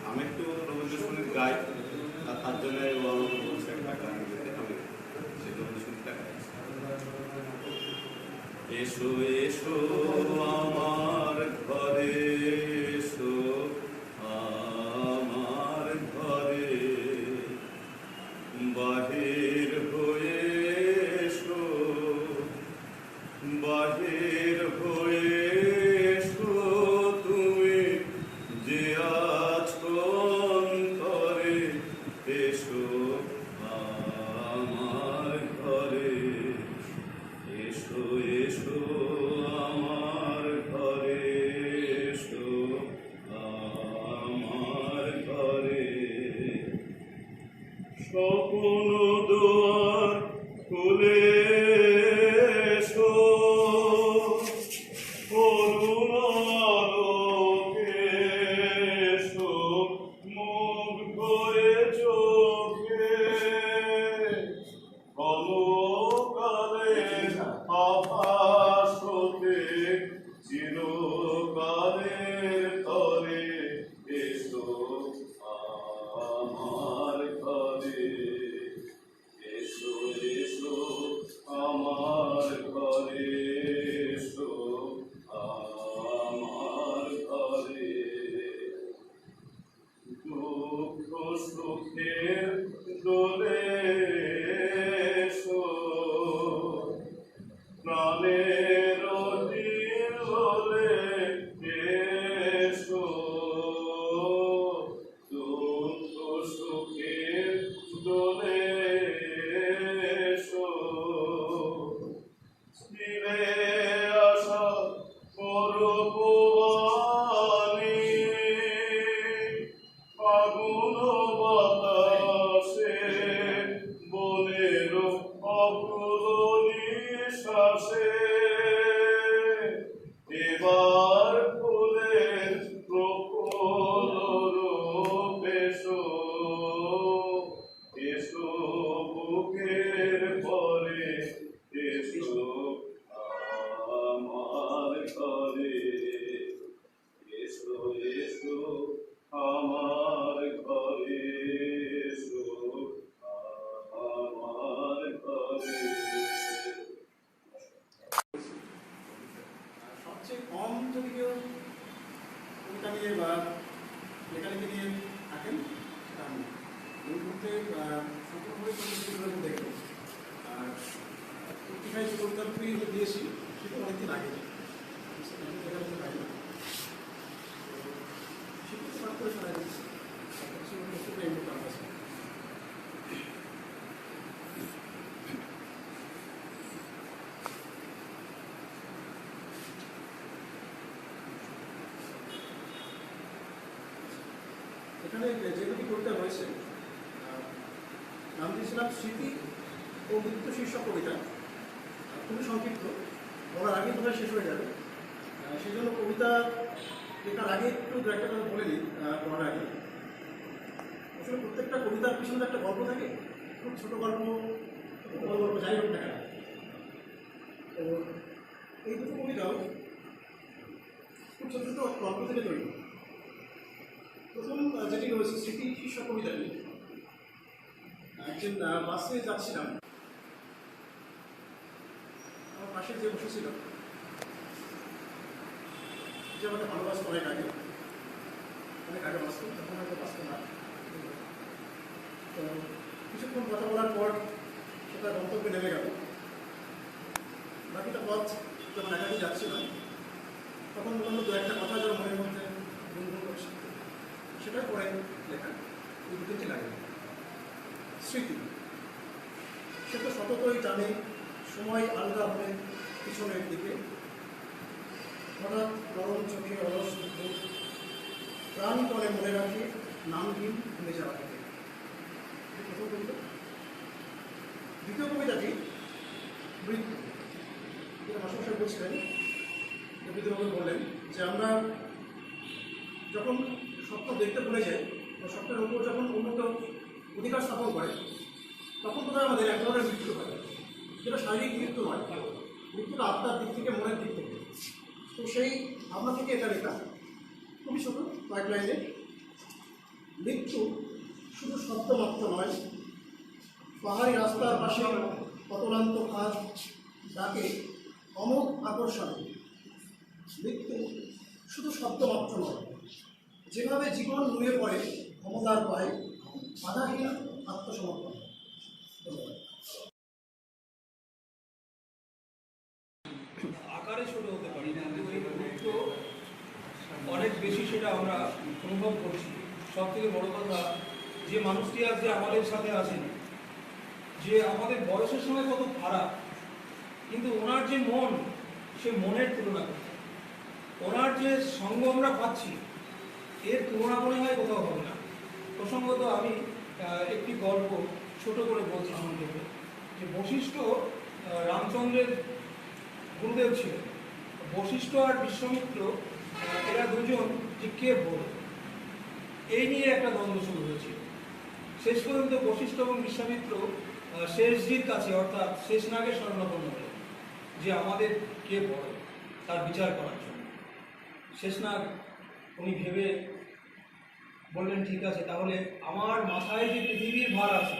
আমি একটু রবীন্দ্রসঙ্গীত গাই, তার জন্য আমাকে বলছে একটা গান গেতে, আমি সেই রবীন্দ্রসঙ্গীতটা গাইছি। এসো এসো আমার ঘরে, এসো আমার ঘরে, বাহির হয়ে এসো, বাহির হয়ে এসো, তুমি যে আছো অন্তরে, এসো আমার ঘরে, এসো এসো আমার ঘরে, এসো আমার ঘরে। স্বপ্ন দুয়ার খুলে প্রাণের বলে এসো, দুঃখ সুখের দোলে এসো, ফিরে আসা পরবর্তী ফাগুন বাতাসে বনের অকুল নিঃশ্বাসে এবার ফুলের প্রফুল্ল রূপ এসো, এসো বুকের পরে এসো আমার ঘরে, এসো এসো আমার ঘরে, এসো আমার ঘরে। সবচেয়ে কম যদি কেউ কবিতা নিয়ে বা লেখালেখি নিয়ে থাকেন সেটা আমি এই মুহূর্তে সম্পূর্ণভাবে কবিতাগুলো দেখবো। আর 55 কবিতার দিয়েছি সেটা অনেকদিন আগে শিখতে পারতে শোনা যাচ্ছে এই মুহূর্তে আমার কাছে। এখানে যে দুটি কবিতা রয়েছে নাম দিয়েছিলাম স্মৃতি ও মৃত্যু শীর্ষক কবিতা, খুবই সংক্ষিপ্ত, বলার আগে বোধহয় শেষ হয়ে যাবে। সেই জন্য কবিতা লেখার আগে একটু দু একটা কথা বলে নিই পড়ার আগে। আসলে প্রত্যেকটা কবিতার পিছনে একটা গল্প থাকে, খুব ছোটো গল্প, বড় গল্প যাই হোক না কেন। তো এই দুটো কবিতাও খুব ছোটো ছোটো গল্প থেকে তৈরি। প্রথম যেটি রয়েছে স্মৃতি শীর্ষক কবিতাটি, একদিন বাসে যাচ্ছিলাম, আমার পাশে যে বসেছিল যে আমাকে ভালোবাসত অনেক আগে বাঁচত, তখন হয়তো বাঁচত না। তো কিছুক্ষণ কথা বলার পর সেটা গন্তব্যে নেমে গেল। বাকিটা পথ যখন একাকি যাচ্ছিলাম তখন বললাম দু একটা কথা যেন মনের মধ্যে গুনগুন করছে, সেটাই পরে লেখা এই দুটি লাগে। স্মৃতি সে তো সততই টানে সময় আলগা হবে পিছনের দিকে, হঠাৎ গরম চোখে অলস প্রাণ করে মনে রাখে নামহীন ভুলে যাওয়া থেকে। প্রথম কবিতা। দ্বিতীয় কবিতাটি মৃত্যু। মাস্টারমশাই বলছিলেন, রবীন্দ্রবাবু বললেন যে আমরা যখন স্বপ্ন দেখতে ভুলে যাই বা স্বপ্নের উপর যখন অন্য কেউ অধিকার স্থাপন করে তখন বোধহয় আমাদের এক ধরনের মৃত্যু হয়, যেটা শারীরিক মৃত্যু নয়, মৃত্যুটা আত্মার দিক থেকে, মনের দিক থেকে। তো সেই ভাবনা থেকে এটা লেখা, খুবই ছোট কয়েক লাইনে। মৃত্যু শুধু শব্দ মাত্র নয়, পাহাড়ি রাস্তার পাশে অতলান্ত খাদ ডাকে অমোঘ আকর্ষণ। মৃত্যু শুধু শব্দ মাত্র নয়, যেভাবে জীবন নুয়ে পড়ে ক্ষমতার পায় বাধাহীন আত্মসমর্পণ। আকারে ছোট হতে পারি কিন্তু এই গুরুত্ব অনেক বেশি, সেটা আমরা অনুভব করছি। সব থেকে বড় কথা, যে মানুষটি আজ যে আমাদের সাথে আছেন, যে আমাদের বয়সের সঙ্গে কত খারাপ, কিন্তু ওনার যে মন, সে মনের তুলনা করছে। ওনার যে সঙ্গ আমরা পাচ্ছি, এর তুলনা মনে হয় কোথাও হবে না। প্রসঙ্গত আমি একটি গল্প ছোট করে বলছি সংক্ষেপে, যে বশিষ্ঠ রামচন্দ্রের গুরুদেব ছিলেন। বশিষ্ঠ আর বিশ্বামিত্র এরা দুজন যে কে বড়, এই নিয়ে একটা দ্বন্দ্ব শুরু হয়েছিল। শেষ পর্যন্ত বশিষ্ঠ এবং বিশ্বামিত্র শেষজির কাছে, অর্থাৎ শেষনাগের শরণাপন্ন হলেন যে আমাদের কে বড় তার বিচার করার জন্য। শেষনাগ উনি ভেবে বললেন, ঠিক আছে, তাহলে আমার মাথায় যে পৃথিবীর ভার আছে,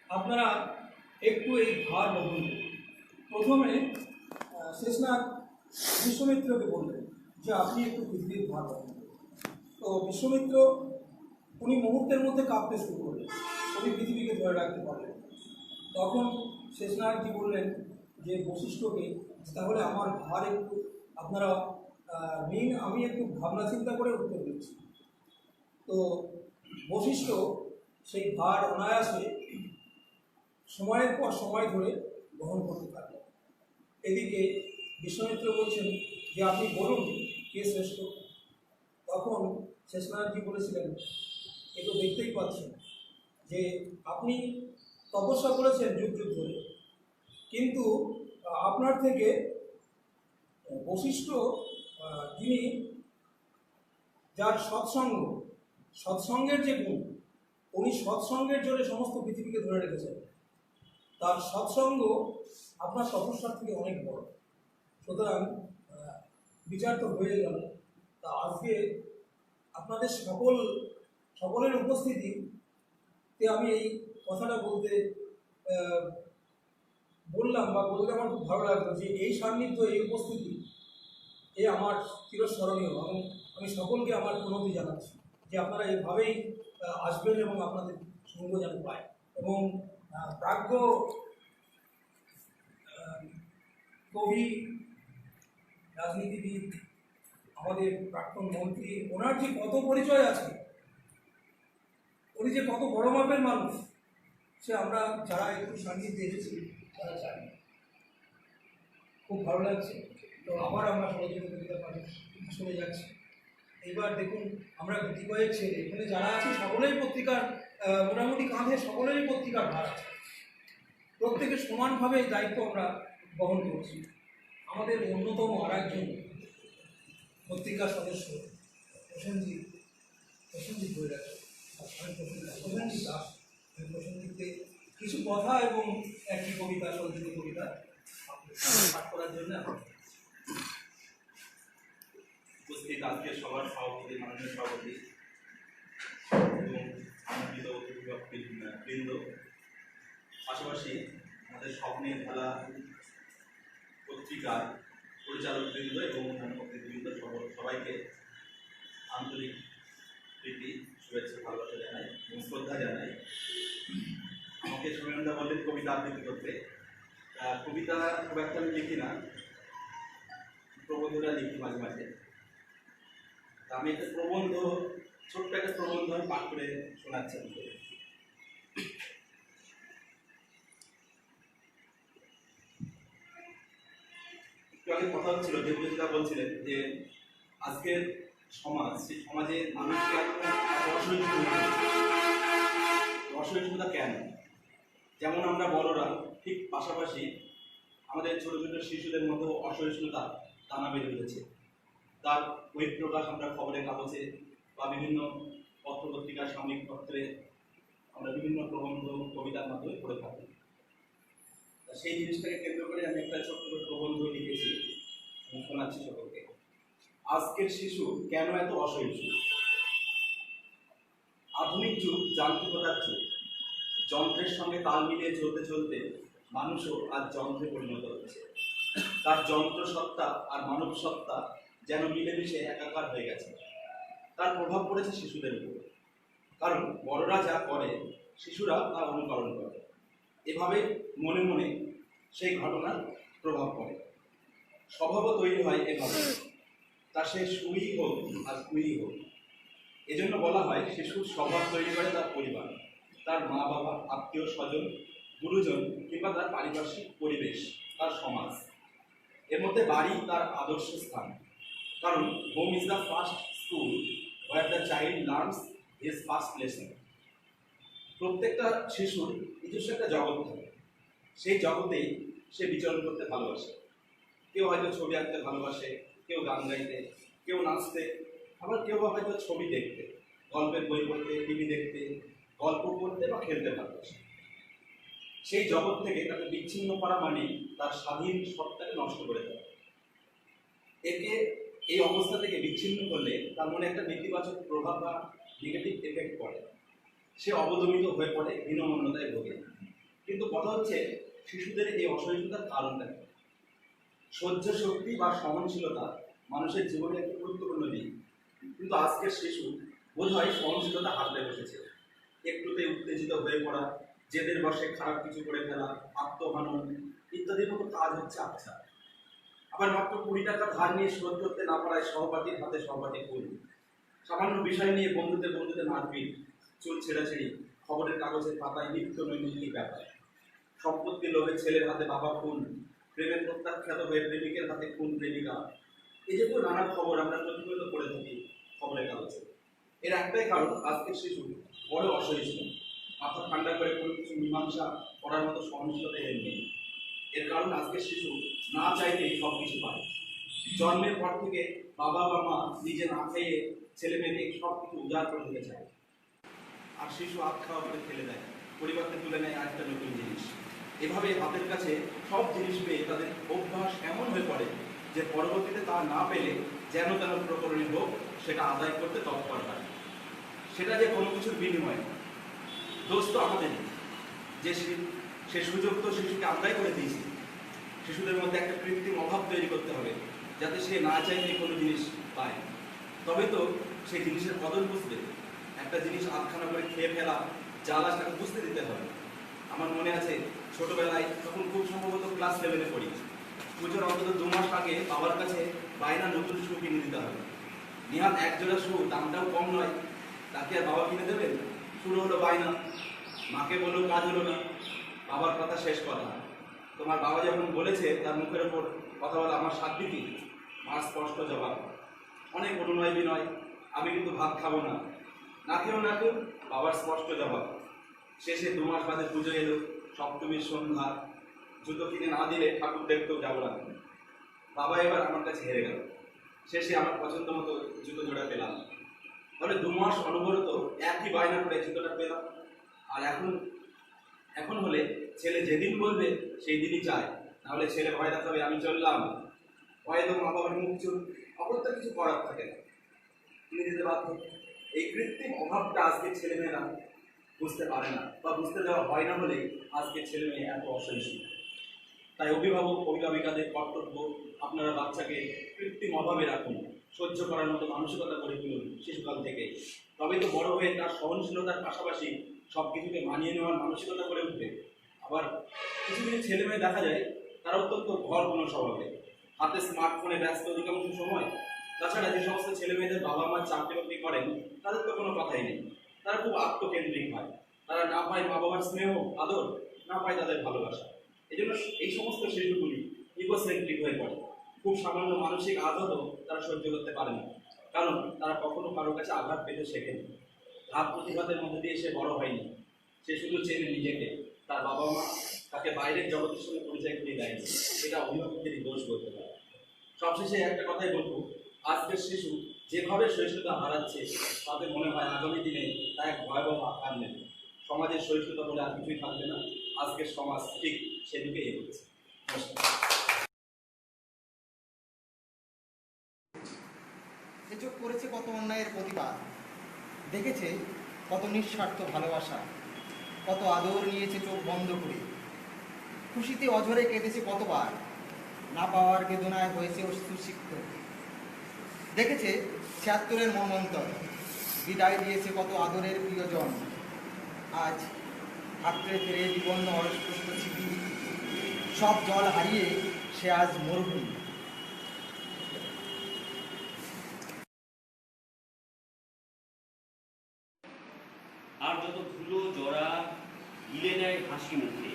আপনারা একটু এই ভার বহন করুন। প্রথমে শেষনাগ বিশ্বমিত্রকে বললেন যে আপনি একটু পৃথিবীর ভার বহন করুন। তো বিশ্বমিত্র উনি মুহূর্তের মধ্যে কাঁপতে শুরু করলেন, উনি পৃথিবীকে ধরে রাখতে পারলেন। তখন শেষনাগজি বললেন যে বৈশিষ্ট্যকে, তাহলে আমার ভার একটু আপনারা নিন, আমি একটু ভাবনা চিন্তা করে উত্তর দিচ্ছি। তো বৈশিষ্ট্য সেই ভার অনায়াসে সময়ের পর সময় ধরে গ্রহণ করতে পারবে। এদিকে বিশ্বমিত্র বলছেন যে আপনি বলুন কে শ্রেষ্ঠ। তখন শেষনাথজি বলেছিলেন, এ তো দেখতেই পাচ্ছেন যে আপনি তপস্যা করেছেন যুগ যুগ ধরে, কিন্তু আপনার থেকে বৈশিষ্ট্য যিনি, যার সৎসঙ্গের যে গুণ, উনি সৎসঙ্গের জোরে সমস্ত পৃথিবীকে ধরে রেখেছেন। তার সৎসঙ্গ আপনার তপস্যার থেকে অনেক বড়। সুতরাং বিচার তো হয়ে গেল। তা আজকে আপনাদের সকলের উপস্থিতিতে আমি এই কথাটা বললাম বা বলতে আমার খুব ভালো লাগলো যে এই সান্নিধ্য, এই উপস্থিতি আমার চিরস্মরণীয়, এবং আমি সকলকে আমার প্রণতি জানাচ্ছি যে আপনারা এইভাবেই আসবেন এবং আপনাদের সঙ্গ যেন পায়। এবং প্রাজ্ঞ কবি, রাজনীতিবিদ, আমাদের প্রাক্তন মন্ত্রী, ওনার যে কত পরিচয় আছে, উনি যে কত বড় মাপের মানুষ, সে আমরা যারা একটু সান্নিধ্যে এসেছি তারা জানি। খুব ভালো লাগছে। তো আবার আমরা ষড়যন্ত্র কবিতা পাঠে চলে যাচ্ছি। এইবার দেখুন, আমরা গুটি কয়েক ছেলে এখানে যারা আছি সকলেই পত্রিকার মোটামুটি কাঁধে সকলেরই পত্রিকার ভার আছে। প্রত্যেকে সমানভাবে এই দায়িত্ব আমরা বহন করছি। আমাদের অন্যতম আর একজন পত্রিকার সদস্য প্রসেনজিৎ বই রাখে, প্রসেনজিৎ দাস, প্রসেনজিৎকে কিছু কথা এবং একটি কবিতা, সরস্বতী কবিতা পাঠ করার জন্য উপস্থিত আজকের সভার সভাপতি, মাননীয় সভাপতি এবং আমন্ত্রিত অতিথিবৃন্দ, পাশাপাশি আমাদের স্বপ্নের খেলা পত্রিকার পরিচালকবৃন্দ এবং অন্যান্য অতিথিবৃন্দ সবাইকে আন্তরিক প্রীতি, শুভেচ্ছা, ভালোবাসা জানাই এবং শ্রদ্ধা জানাই। আমাকে সুমেন্দা বললেন কবিতা আবৃত্তি করতে। কবিতা খুব একটা আমি লিখি না, প্রবন্ধটা লিখি মাঝে মাঝে। আমি একটা প্রবন্ধ, ছোট্ট একটা প্রবন্ধ আমি পাঠ করে শোনাচ্ছি আপনাদের। একটু আগে কথা হচ্ছিল, দেবজিৎদা বলছিলেন যে আজকের সমাজ, সেই সমাজে মানুষকে অসহিষ্ণুতা কেন? যেমন আমরা বড়রা, ঠিক পাশাপাশি আমাদের ছোট ছোট শিশুদের মধ্যে অসহিষ্ণুতা দানা বেঁধে উঠেছে। তার বহিঃপ্রকাশ আমরা খবরের কাগজে বা বিভিন্ন পত্রপত্রিকার সাময়িক পত্রে আমরা বিভিন্ন প্রবন্ধ, কবিতার মাধ্যমে পড়ে থাকি। সেই জিনিসটাকে কেন্দ্র করে আমি একটা ছোট্ট প্রবন্ধ লিখেছি, আমি শোনাচ্ছি সকলকে। আজকের শিশু কেন এত অসহিষ্ণু? আধুনিক যুগ যান্ত্রিকতার যুগ। যন্ত্রের সঙ্গে তাল মিলিয়ে চলতে চলতে মানুষও আজ যন্ত্রে পরিণত হচ্ছে। তার যন্ত্র সত্তা আর মানব সত্তা যেন মিলেমিশে একাকার হয়ে গেছে। তার প্রভাব পড়েছে শিশুদের উপর, কারণ বড়রা যা করে শিশুরা তা অনুকরণ করে। এভাবে মনে মনে সেই ঘটনার প্রভাব পড়ে, স্বভাবও তৈরি হয় এভাবে। তা সে সুই হোক আর কুই হোক। এজন্য বলা হয় শিশুর স্বভাব তৈরি করে তার পরিবার, তার মা বাবা, আত্মীয় স্বজন, গুরুজন কিংবা তার পারিপার্শ্বিক পরিবেশ, তার সমাজ। এর মধ্যে বাড়ি তার আদর্শ স্থান, কারণ home is the first school where the child learns his first lesson. প্রত্যেকটা শিশুর নিজস্ব একটা জগৎ থাকে, সেই জগতেই সে বিচরণ করতে ভালোবাসে। কেউ হয়তো ছবি আঁকতে ভালোবাসে, কেউ গান গাইতে, কেউ নাচতে, আবার কেউ হয়তো ছবি দেখতে, গল্পের বই পড়তে, টিভি দেখতে, গল্প করতে বা খেলতে ভালোবাসে। সেই জগৎ থেকে তাকে বিচ্ছিন্ন করা মানে তার স্বাধীন সত্তাকে নষ্ট করে দেওয়া। একে এই অবস্থা থেকে বিচ্ছিন্ন করলে তার মনে একটা নেতিবাচক প্রভাব বা নেগেটিভ এফেক্ট পড়ে, সে অবদমিত হয়ে পড়ে, হীনমন্যতায় ভোগে। কিন্তু কথা হচ্ছে শিশুদের এই অসহিষ্ণুতার কারণটা কি? সহ্য শক্তি বা সহনশীলতা মানুষের জীবনে একটা গুরুত্বপূর্ণ দিক, কিন্তু আজকের শিশু বোধ হয় সহনশীলতা হারাতে বসেছে। একটুতে উত্তেজিত হয়ে পড়া, জেদের বশে খারাপ কিছু করে ফেলা, আত্মহনন, ইত্যাদির মতো কাজ হচ্ছে আচ্ছা। আবার মাত্র 20 টাকা ধার নিয়ে শোধ করতে না পারায় সহপাঠীর হাতে সহপাঠী খুন, সামান্য বিষয় নিয়ে বন্ধুতে মারপিট, চুল ছেঁড়াছেড়ি, খবরের কাগজের পাতায় নিত্য নৈমিত্তিক ব্যাপার, সম্পত্তির লোভে ছেলের হাতে বাবা খুন, প্রেমের প্রত্যাখ্যাত হয়ে প্রেমিকের হাতে খুন প্রেমিকা, এই জাতীয় নানা খবর আমরা প্রতিনিয়ত পড়ে থাকি খবরের কাগজে। এর একটাই কারণ, আজকের শিশু বড় অসহিষ্ণু, মাথা ঠান্ডা করে কোনো কিছু মীমাংসা করার মতো সহনশীলতা এর নেই। এর কারণ আজকের শিশু না চাইলেই সব কিছু পায়। জন্মের পর থেকে বাবা বা মা নিজে না খেয়ে ছেলে মেয়েকে সব কিছু উজাড় করে দিতে চায়, আর শিশু আখ খাওয়া করে ফেলে দেয়, পরিবর্তে তুলে নেয় আরেকটা নতুন জিনিস। এভাবে হাতের কাছে সব জিনিস পেয়ে তাদের অভ্যাস এমন হয়ে পড়ে যে পরবর্তীতে তা না পেলে যেন তেন প্রকরণে হোক সেটা আদায় করতে তৎপর হয়। সেটা যে কোনো কিছুর বিনিময়, দোষ তো আমাদেরই, যে সে সুযোগ তো শিশুকে আমরাই করে দিয়েছি। শিশুদের মধ্যে একটা কৃত্রিম অভাব তৈরি করতে হবে যাতে সে না চাইলে কোনো জিনিস পায়, তবে তো সেই জিনিসের কদর বুঝবে। একটা জিনিস আধখানা করে খেয়ে ফেলা জ্বালা সেটাকে বুঝতে দিতে হবে। আমার মনে আছে ছোটবেলায়, তখন খুব সম্ভবত ক্লাস 7-এ পড়ি, পুজোর অন্তত 2 মাস আগে বাবার কাছে বায়না নতুন শু কিনে দিতে হবে। নিহাত এক জোড়া শু, দামটাও কম নয়, তাকে আর বাবা কিনে দেবেন? শুরু হলো বায়না, মাকে বলেও কাজ হলো না। বাবার কথা শেষ কথা, তোমার বাবা যখন বলেছে তার মুখের ওপর কথা বলা আমার সাধ্য কি? মার স্পষ্ট জবাব, অনেক অনুনয় বিনয়, আমি কিন্তু ভাত খাবো না। না খেয়েও না কেউ, বাবার স্পষ্ট জবাব। শেষে 2 মাস বাদে পুজো এলো, সপ্তমীর সন্ধ্যা, জুতো কিনে না দিলে ঠাকুর দেখতেও যাবো না। বাবা এবার আমার কাছে হেরে গেল, শেষে আমার পছন্দ মতো জুতো জোড়া পেলাম। তাহলে 2 মাস অনবরত একই বায়না করে জুতোটা পেলাম। আর এখন হলে ছেলে যেদিন বলবে সেই দিনই চায়, নাহলে ছেলে ভয় দেখাবে আমি চললাম। ভয়ে তো মা বাবার মুখ চুল, অপরটা কিছু করার থাকে না, কিনে দিতে বাধ্য। এই কৃত্রিম অভাবটা আজকের ছেলেমেয়েরা বুঝতে পারে না, বা বুঝতে দেওয়া হয় না বলেই আজকের ছেলেমেয়ে এত অসহিষ্ণু। তাই অভিভাবক অভিভাবিকাদের কর্তব্য, আপনারা বাচ্চাকে কৃত্রিম অভাবে রাখুন, সহ্য করার মতো মানসিকতা গড়ে তুলুন শিশুকাল থেকে। তবে তো বড় হয়ে তার সহনশীলতার পাশাপাশি সব কিছুকে মানিয়ে নেওয়ার মানসিকতা গড়ে উঠবে। আবার কিছু কিছু ছেলে মেয়ে দেখা যায় তারা অত্যন্ত ঘর কোনো স্বভাবে, হাতে স্মার্টফোনে ব্যস্ত অধিকাংশ সময়। তাছাড়া যে সমস্ত ছেলে মেয়েদের বাবা মা চাকরি বাকরি করেন তাদের তো কোনো কথাই নেই, তারা খুব আত্মকেন্দ্রিক হয়। তারা না পায় মা বাবার স্নেহ আদর, না পায় তাদের ভালোবাসা। এই জন্য এই সমস্ত শিশুগুলি ইগোসেন্ট্রিক হয়ে পড়ে, খুব সামান্য মানসিক আঘাতও তারা সহ্য করতে পারে না, কারণ তারা কখনো কারোর কাছে আঘাত পেতে শেখেনি। ঘাত প্রতিঘাতের মধ্যে দিয়ে সে বড় হয়নি, সে শুধু চেনে নিজেকে, তার বাবা মা তাকে বাইরের জগতের সঙ্গে পরিচয় করিয়ে দেয়নি। এটা অভিভাবকদেরই দোষ বলতে পারে। সবশেষে একটা কথাই বলবো, আজকের শিশু যেভাবে সহিষ্ণুতা হারাচ্ছে তাতে মনে হয় আগামী দিনে তা এক ভয়াবহ আকার নেবে। সমাজের সহিষ্ণুতা বলে আর কিছুই থাকবে না। আজকের সমাজ ঠিক সেদিকে এগোচ্ছে। এ চোখ করেছে কত অন্যায়ের প্রতিবাদ, দেখেছে কত নিঃস্বার্থ ভালোবাসা, কত আদর নিয়েছে চোখ বন্ধ করে, খুশিতে অঝরে কেটেছে কতবার, না পাওয়ার বেদনায় হয়েছে সুশিক্ত। দেখেছে 76-এর মর্মন্তর, বিদায় দিয়েছে কত আদরের প্রিয়জন। আজ আঁকড়ে ফিরে বিপন্ন অস্পষ্ট স্মৃতি, সব জল হারিয়ে সে আজ মরুভূমি। আর যত ধুলো জড়া গিলে নেয় হাসি মুখে,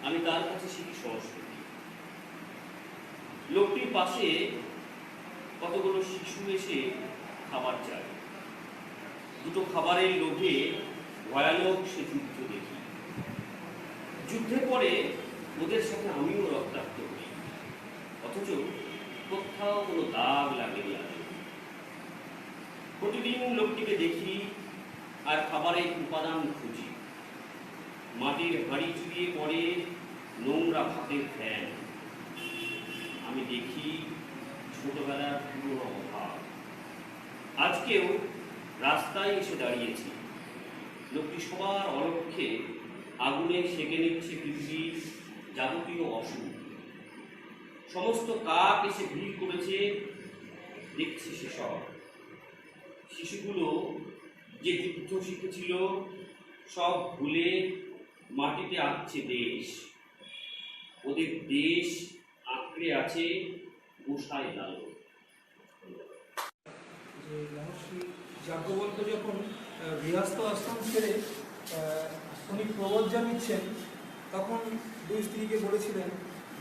আমি তার কাছে শিখি সরস্বতী। লোকটির পাশে কতগুলো শিশু এসে খাবার চায়, দুটো খাবারের লোভে ভয়ানক সে যুদ্ধ দেখি। যুদ্ধের পরে ওদের সাথে আমিও রক্তাক্ত হই, অথচ কোথাও কোনো দাগ লাগেনি আজ। প্রতিদিন লোকটিকে দেখি আর খাবারের উপাদান খুঁজি। মাটির হাঁড়ি চুরিয়ে পড়ে নোংরা ভাতের ফ্যান। আমি দেখি ছোটবেলার পুরনো অভাব। আজকেও রাস্তায় এসে দাঁড়িয়েছি, লোকটি সবার অলক্ষ্যে আগুনে সেঁকে নিচ্ছে পৃথিবীর যাবতীয় অসুখ। সমস্ত কাক এসে ভিড় করেছে, দেখছে সেসব। শিশুগুলো যে যুদ্ধ শিখেছিল সব ভুলে মাটিতে আঁকছে দেশ। ওদের দেশ আঁকড়ে আছে গোসাই লাল। যে মহর্ষি যাজ্ঞবল্ক্য যখন গৃহস্থ আশ্রম ছেড়ে উনি প্রবজ্ঞা নিচ্ছেন, তখন দুই স্ত্রীকে বলেছিলেন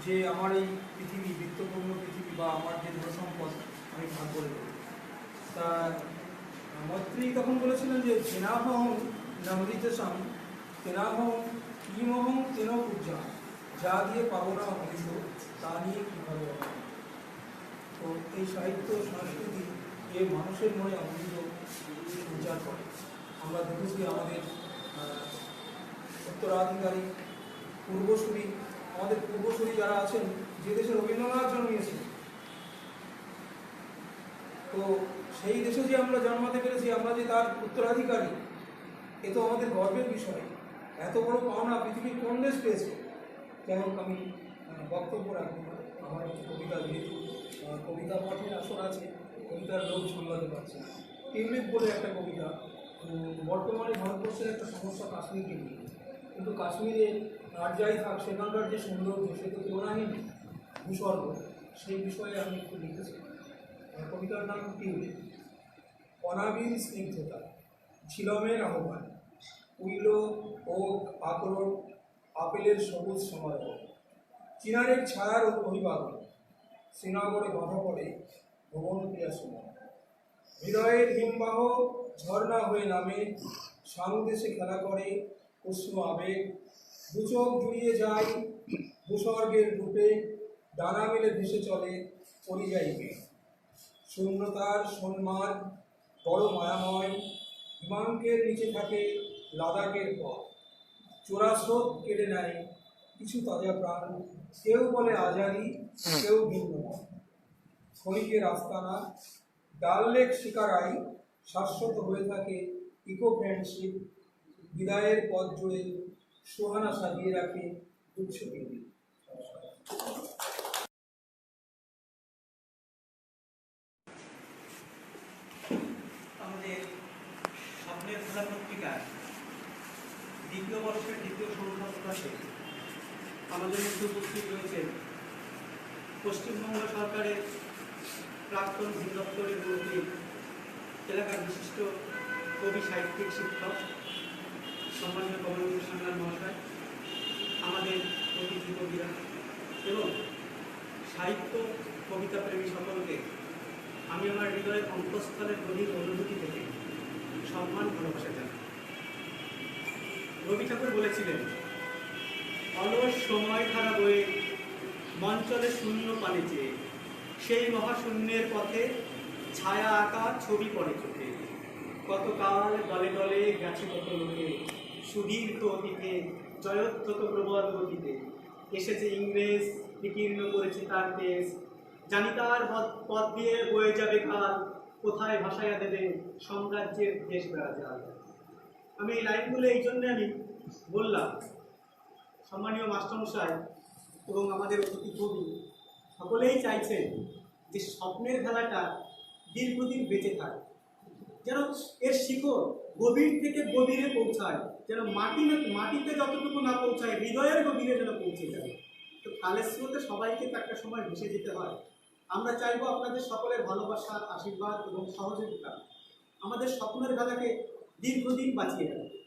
যে আমার এই পৃথিবী, বৃত্তপূর্ণ পৃথিবী বা আমার যে ধনসম্পদ আমি ভাগ করে দেব। তা মৈত্রী তখন বলেছিলেন যে জেনাহং নমৃতসাম তেনাহং কিমহং তেন পূজা, যা দিয়ে পাবো না অমৃত তা নিয়ে কীভাবে হবে। তো এই সাহিত্য সংস্কৃতি এই মানুষের মনে অমৃত সঞ্চার করে। আমরা দেখেছি আমাদের উত্তরাধিকারী পূর্বসূরি, আমাদের পূর্বসূরি যারা আছেন, যে দেশে রবীন্দ্রনাথ জন্মিয়েছেন, তো সেই দেশে যে আমরা জন্মাতে পেরেছি, আমরা যে তার উত্তরাধিকারী, এ তো আমাদের গর্বের বিষয়। এত বড় পাওনা পৃথিবীর কোন দেশ পেয়েছে? যাই হোক, আমি বক্তব্য রাখবো না। আমার কিছু কবিতা, যেহেতু কবিতা পাঠের আসর আছে, কবিতার লোক সামলাতে পারছে না। টিউলিপ বলে একটা কবিতা, বর্তমানে ভারতবর্ষের একটা সমস্যা কাশ্মীরকে নিয়ে, কিন্তু কাশ্মীরে আর যাই থাক, সেখানকার যে সৌন্দর্য সে তো তুলনাহীন ভূস্বর্গ, সেই বিষয়ে আমি একটু লিখেছি। কবিতার নাম টিউলিপ। অনাবিল স্নিগ্ধতা, ঝিলমের আহ্বান, উইল, ওক, আখরোট, আপেলের সবুজ সমারোহ, চিনারের ছায়ার অভিবাদন, শ্রীনগরে বাঁধা পড়ে ভবন ক্রিয়া সময়, হৃদয়ের হিমবাহ ঝর্ণা হয়ে নামে, সানুদেশে খেলা করে উষ্ণ আবেগ, দুচোখ জুড়িয়ে যায় ভূস্বর্গের রূপে, ডানা মেলে ভেসে চলে পরিযায়ী মেঘ, শূন্যতার সম্মান বড় মায়াময়, হিমাঙ্কের নিচে থাকে লাদাখের পথ, চোরাস্রোত কেড়ে নেয় কিছু তাজা প্রাণ, কেউ বলে আজারি, কেউ ভিন্ন মত, ক্ষণিকের আস্তানা, ডাল লেক শিকারাই শাশ্বত হয়ে থাকে ইকো ফ্রেন্ডশিপ, বিদায়ের পথ জুড়ে সোহানা সাজিয়ে রাখে উৎসবী। আমাদের স্বপ্নের খেলা পত্রিকার দ্বিতীয় বর্ষের দ্বিতীয় সংখ্যা প্রকাশে আমাদের মধ্যে উপস্থিত রয়েছেন পশ্চিমবঙ্গ সরকারের প্রাক্তন ভিন দপ্তরের মন্ত্রী, এলাকার বিশিষ্ট কবি, সাহিত্যিক, শিক্ষক সম্মানীয় কমলেন্দু সান্যাল মহাশয়, আমাদের অতিথি কবিরা এবং সাহিত্য কবিতা প্রেমী সকলকে আমি আমার হৃদয়ের অন্তঃস্থলের গভীর অনুভূতি থেকে সম্মান, ভালোবাসা জানাই। রবি ঠাকুর বলেছিলেন, অলস সময় ধারা বয়ে মঞ্চলে শূন্য পানে চেয়ে, সেই মহাশূন্যের পথে ছায়া আঁকা ছবি পড়ে চোখে, কতকাল দলে দলে গেছে কত লোকে, সুদীর্ঘ অতীতে জয়োত্থত প্রবল গতিতে, এসেছে ইংরেজ, বিকীর্ণ করেছে তার দেশ, জানি তার পথ দিয়ে বয়ে যাবে কাল, কোথায় ভাসাইয়া দেবে সাম্রাজ্যের দেশ বেড়া জাল। আমি এই লাইনগুলো এই জন্যে আমি বললাম, সম্মানীয় মাস্টারমশাই এবং আমাদের অতিথি কবি সকলেই চাইছে যে স্বপ্নের খেলাটা দীর্ঘদিন বেঁচে থাকে, যেন এর শিকড় গভীর থেকে গভীরে পৌঁছায়, যেন মাটিতে যতটুকু না পৌঁছায়, হৃদয়ের গভীরে যেন পৌঁছে যায়। তো কালের স্রোতে সবাইকে তো একটা সময় ভেসে যেতে হয়। আমরা চাইবো আপনাদের সকলের ভালোবাসা, আশীর্বাদ এবং সহযোগিতা আমাদের স্বপ্নের বেলাকে দীর্ঘদিন বাঁচিয়ে রাখে।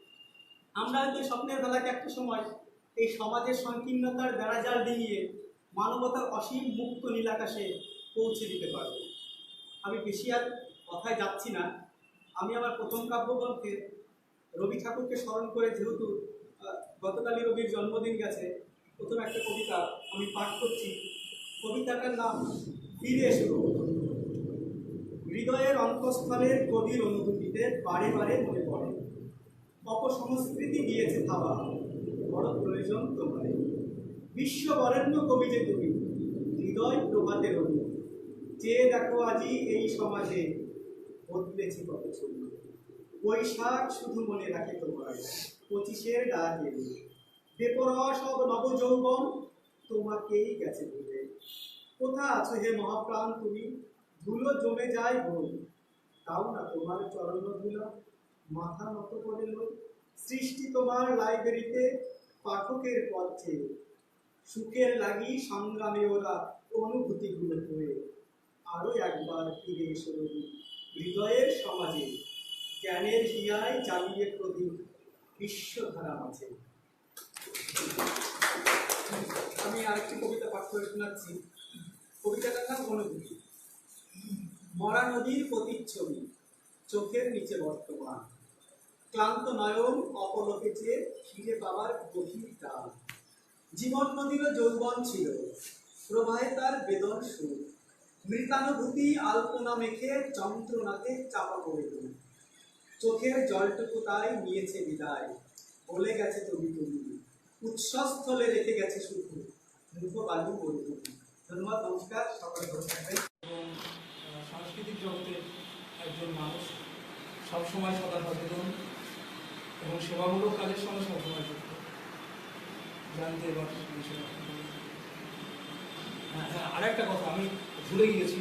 আমরা হয়তো স্বপ্নের বেলাকে একটা সময় এই সমাজের সংকীর্ণতার বেড়াজাল ডিঙিয়ে মানবতার অসীম মুক্ত নীলাকাশে পৌঁছে দিতে পারব। আমি বেশি আর কথায় যাচ্ছি না। আমি আমার প্রথম কাব্যগ্রন্থে রবি ঠাকুরকে স্মরণ করে, যেহেতু গতকালই রবির জন্মদিন গেছে, প্রথম একটা কবিতা আমি পাঠ করছি। কবিতাটার নাম ফিরে এসো। হৃদয়ের অন্তঃস্থলের গভীর অনুভূতিতে বারে বারে মনে পড়ে, অপসংস্কৃতি দিয়েছে থাবা, বড় প্রয়োজন তোমার। বিশ্ব বরেণ্য কবি যে তুমি, হৃদয় প্রভাতে রবি, চেয়ে দেখো আজি এই সমাজে বদলেছি কত ছবি। বৈশাখ শুধু মনে রাখে তোমার 25-এর ডাক এলো, বেপরোয়া সব নবযৌবন তোমাকেই গেছে ভুলে। কোথা আছো হে মহাপ্রাণ তুমি, ধুলো জমে যায় বই, তাও না তোমার চরণ ধুলা, মাথা নত করে লো। সৃষ্টি তোমার লাইব্রেরিতে পাঠকের পথ চেয়ে, সুখের লাগি সংগ্রামে ওরা অনুভূতিগুলো করে আরো একবার ফিরে এসে রবি হৃদয়ের সমাজে জ্ঞানের হিয়ায় জ্বালিয়ে প্রদীপ বিশ্বধারা মাঝে। আমি আরেকটি কবিতা পাঠ করে শোনাচ্ছি। কবিতাটার নাম অনুভূতি। মরা নদীর প্রতিচ্ছবি, চোখের নিচে বর্তমান, ক্লান্ত নয়ন অপলকে চেয়ে ফিরে পাওয়ার গভীর টান। জীবন নদীরও যৌবন ছিল, প্রবাহে তার বেদন সুর, মৃতানুভূতি আলপনা মেখে যন্ত্রণাতে চাপা পড়ে গেল। চোখের জলটুকু তাই নিয়েছে বিদায়, বলে গেছে তুমি তুমি, উৎসস্থলে রেখে গেছে শুধু মুখ বালু বলতুমি। ধন্যবাদ, নমস্কার, সকলে ভালো থাকবেন। এবং সাংস্কৃতিক জগতের একজন মানুষ, সবসময় সদা সচেতন এবং সেবামূলক কাজের সঙ্গে সবসময় যুক্ত। জানতে এবার হ্যাঁ, আরেকটা কথা আমি ভুলে গিয়েছি,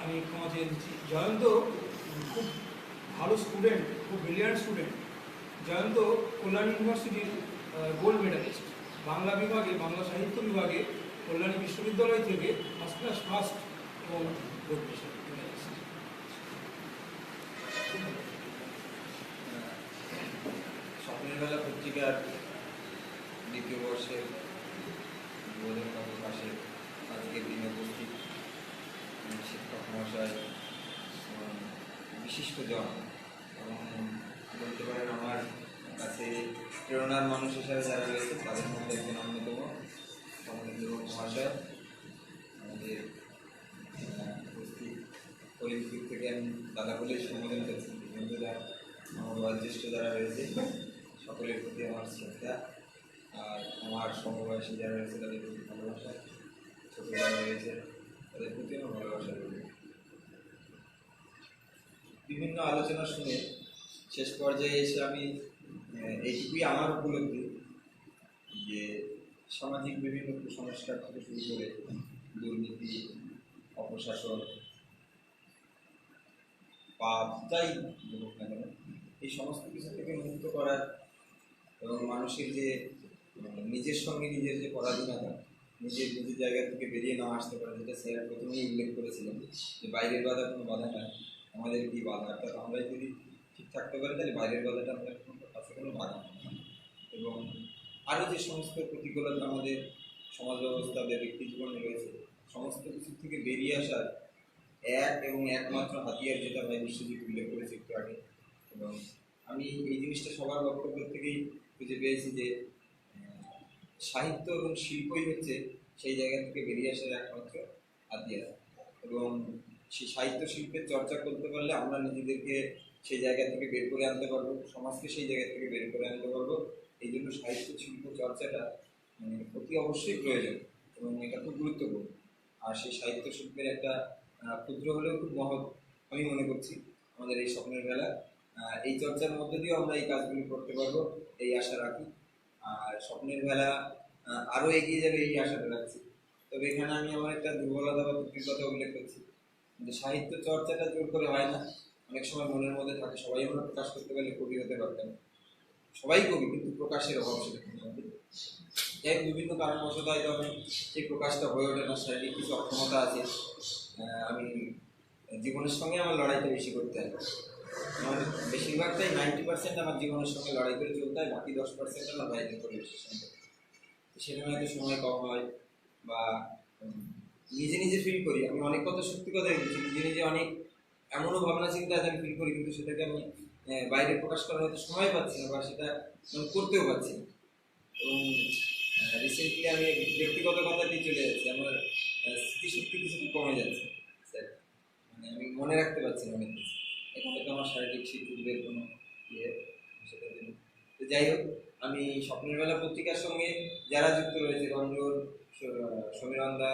আমি ক্ষমা চেয়ে দিচ্ছি। জয়ন্ত খুব ভালো স্টুডেন্ট, খুব ব্রিলিয়ান্ট স্টুডেন্ট। জয়ন্ত কল্যাণী ইউনিভার্সিটির গোল্ড মেডালিস্ট। বাংলা বিভাগে, বাংলা সাহিত্য বিভাগে কল্যাণী বিশ্ববিদ্যালয় থেকে ফার্স্ট ক্লাস ফার্স্ট এবং গোল্ড মেডালিস্ট। স্বপ্নের বেলা পত্রিকার দ্বিতীয় বর্ষের বোধনতা প্রকাশের আজকের দিনে উপস্থিত শিক্ষক মহাশয়, বিশিষ্টজন এবং বলতে পারেন আমার কাছে প্রেরণার মানুষ হিসাবে যারা রয়েছে তাদের মধ্যে একজন অন্যতম সম্মানিত মহাশয়, আমাদের উপস্থিত পরিস্থিতি থেকে আমি দাদা বলে সম্বোধন করছি। বন্ধুরা, আমার বয়োজ্যেষ্ঠ যারা রয়েছে সকলের প্রতি আমার শ্রদ্ধা, আর আমার সমবয়সী যারা রয়েছে তাদের প্রতি ভালোবাসা, ছোট যারা রয়েছে তাদের প্রতি আমার ভালোবাসা রয়েছে। বিভিন্ন আলোচনা শুনে শেষ পর্যায়ে এসে আমি এইটুকুই আমার উপলব্ধি যে সামাজিক বিভিন্ন কুসংস্কার থেকে শুরু করে দুর্নীতি, অপশাসন, পাপ যাই বলুক না কেন, এই সমস্ত কিছু থেকে মুক্ত করার এবং মানুষের যে নিজের সঙ্গে নিজের যে পরাধীনতা, নিজের জায়গা থেকে বেরিয়ে না আসতে পারে, যেটা স্যার প্রথমেই উল্লেখ করেছিলেন যে বাইরের বাধা কোনো বাধা নয়, আমাদের কি বাধা, অর্থাৎ আমরা যদি ঠিক থাকতে পারি তাহলে বাইরের বাধাটা আমাদের কাছে কোনো বাধা নয়। এবং আরও যে সমস্ত প্রতিকূলতা আমাদের সমাজ ব্যবস্থা ব্যক্তি জীবনে রয়েছে, সমস্ত কিছু থেকে বেরিয়ে আসার এক এবং একমাত্র হাতিয়ার যেটা ভাই বিশ্বজিৎ উল্লেখ করেছে একটু আগে। এবং আমি এই জিনিসটা সবার বক্তব্য থেকেই খুঁজে পেয়েছি যে সাহিত্য এবং শিল্পই হচ্ছে সেই জায়গা থেকে বেরিয়ে আসার একমাত্র হাতিয়ার। এবং সেই সাহিত্য শিল্পের চর্চা করতে পারলে আমরা নিজেদেরকে সেই জায়গা থেকে বের করে আনতে পারবো, সমাজকে সেই জায়গা থেকে বের করে আনতে পারবো। এই জন্য সাহিত্য শিল্প চর্চাটা অতি অবশ্যই প্রয়োজন এবং এটা খুব গুরুত্বপূর্ণ। আর সেই সাহিত্য শিল্পের একটা ক্ষুদ্র হলেও খুব মহৎ আমি মনে করছি আমাদের এই স্বপ্নের বেলা। এই চর্চার মধ্যে দিয়েও আমরা এই কাজগুলি করতে পারবো এই আশা রাখি। আর স্বপ্নের বেলা আরও এগিয়ে যাবে এই আশাটা রাখছি। তবে এখানে আমি আমার একটা দুর্বলতা বা ত্রুটির কথা উল্লেখ করছি যে সাহিত্য চর্চাটা জোর করে হয় না, অনেক সময় মনের মধ্যে থাকে সবাই আমরা প্রকাশ করতে পারলে কবি হতে পারতাম, সবাই কবি, কিন্তু প্রকাশের অভাব সেখানে এক বিভিন্ন কারণবশত হয়তো আমি সেই প্রকাশটা হয়ে ওঠে না, শারীরিক কিছু অক্ষমতা আছে। আমি জীবনের সঙ্গে আমার লড়াইটা বেশি করতে হয়, আমার বেশিরভাগটাই 90% আমার জীবনের সঙ্গে লড়াই করে চলতে হয়, বাকি 10% আমার বাইরের পরিবেশের সঙ্গে। সেখানে হয়তো সময় কম হয় বা নিজে নিজে ফিল করি। আমি অনেক কথা সত্যি কথা বলছি, নিজে নিজে অনেক এমনও ভাবনা চিন্তা আছে আমি ফিল করি, কিন্তু সেটাকে আমি বাইরে প্রকাশ করার হয়তো সময় পাচ্ছি না বা সেটা করতেও পারছি না। এবং রিসেন্টলি আমি ব্যক্তিগত কথাতেই চলে যাচ্ছি, আমার স্মৃতিশক্তি কিছুটা কমে যাচ্ছে স্যার, মানে আমি মনে রাখতে পারছি না অনেক কিছু। এটা হয়তো আমার শারীরিক শিশুদের কোনো ইয়ে সেটার জন্য। তো যাই হোক, আমি স্বপ্নের বেলা পত্রিকার সঙ্গে যারা যুক্ত রয়েছে, রঞ্জন, সমীরন্দা,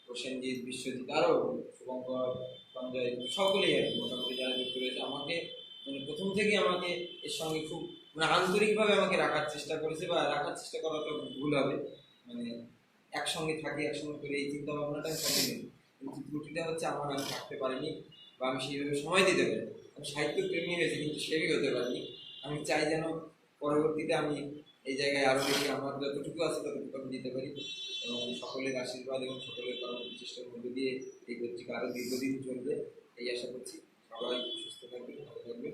প্রসেনজিৎ, বিশ্বজিৎ, আরও শুভঙ্কর, সঞ্জয়, সকলেই আর কি মোটামুটি যারা যুক্ত রয়েছে আমাকে মানে প্রথম থেকেই আমাকে এর সঙ্গে খুব মানে আন্তরিকভাবে আমাকে রাখার চেষ্টা করেছে, বা রাখার চেষ্টা করা তো ভুল হবে, মানে একসঙ্গে থাকি একসঙ্গে করে এই চিন্তা ভাবনাটা আমি সঙ্গে নিই। কিন্তু ত্রুটিটা হচ্ছে আমার আমি থাকতে পারিনি বা আমি সেইভাবে সময় দিতে পারি। আমি সাহিত্য প্রেমী হয়েছি কিন্তু সেভাবেই হতে পারিনি। আমি চাই যেন পরবর্তীতে আমি এই জায়গায় আরও বেশি আমার যতটুকু আছে ততটুকু আমি দিতে পারি, এবং সকলের আশীর্বাদ এবং সকলের করার চেষ্টার মধ্যে দিয়ে এই পত্রিকা আরও দীর্ঘদিন চলবে এই আশা করছি। সবাই সুস্থ থাকবে, ভালো থাকবে।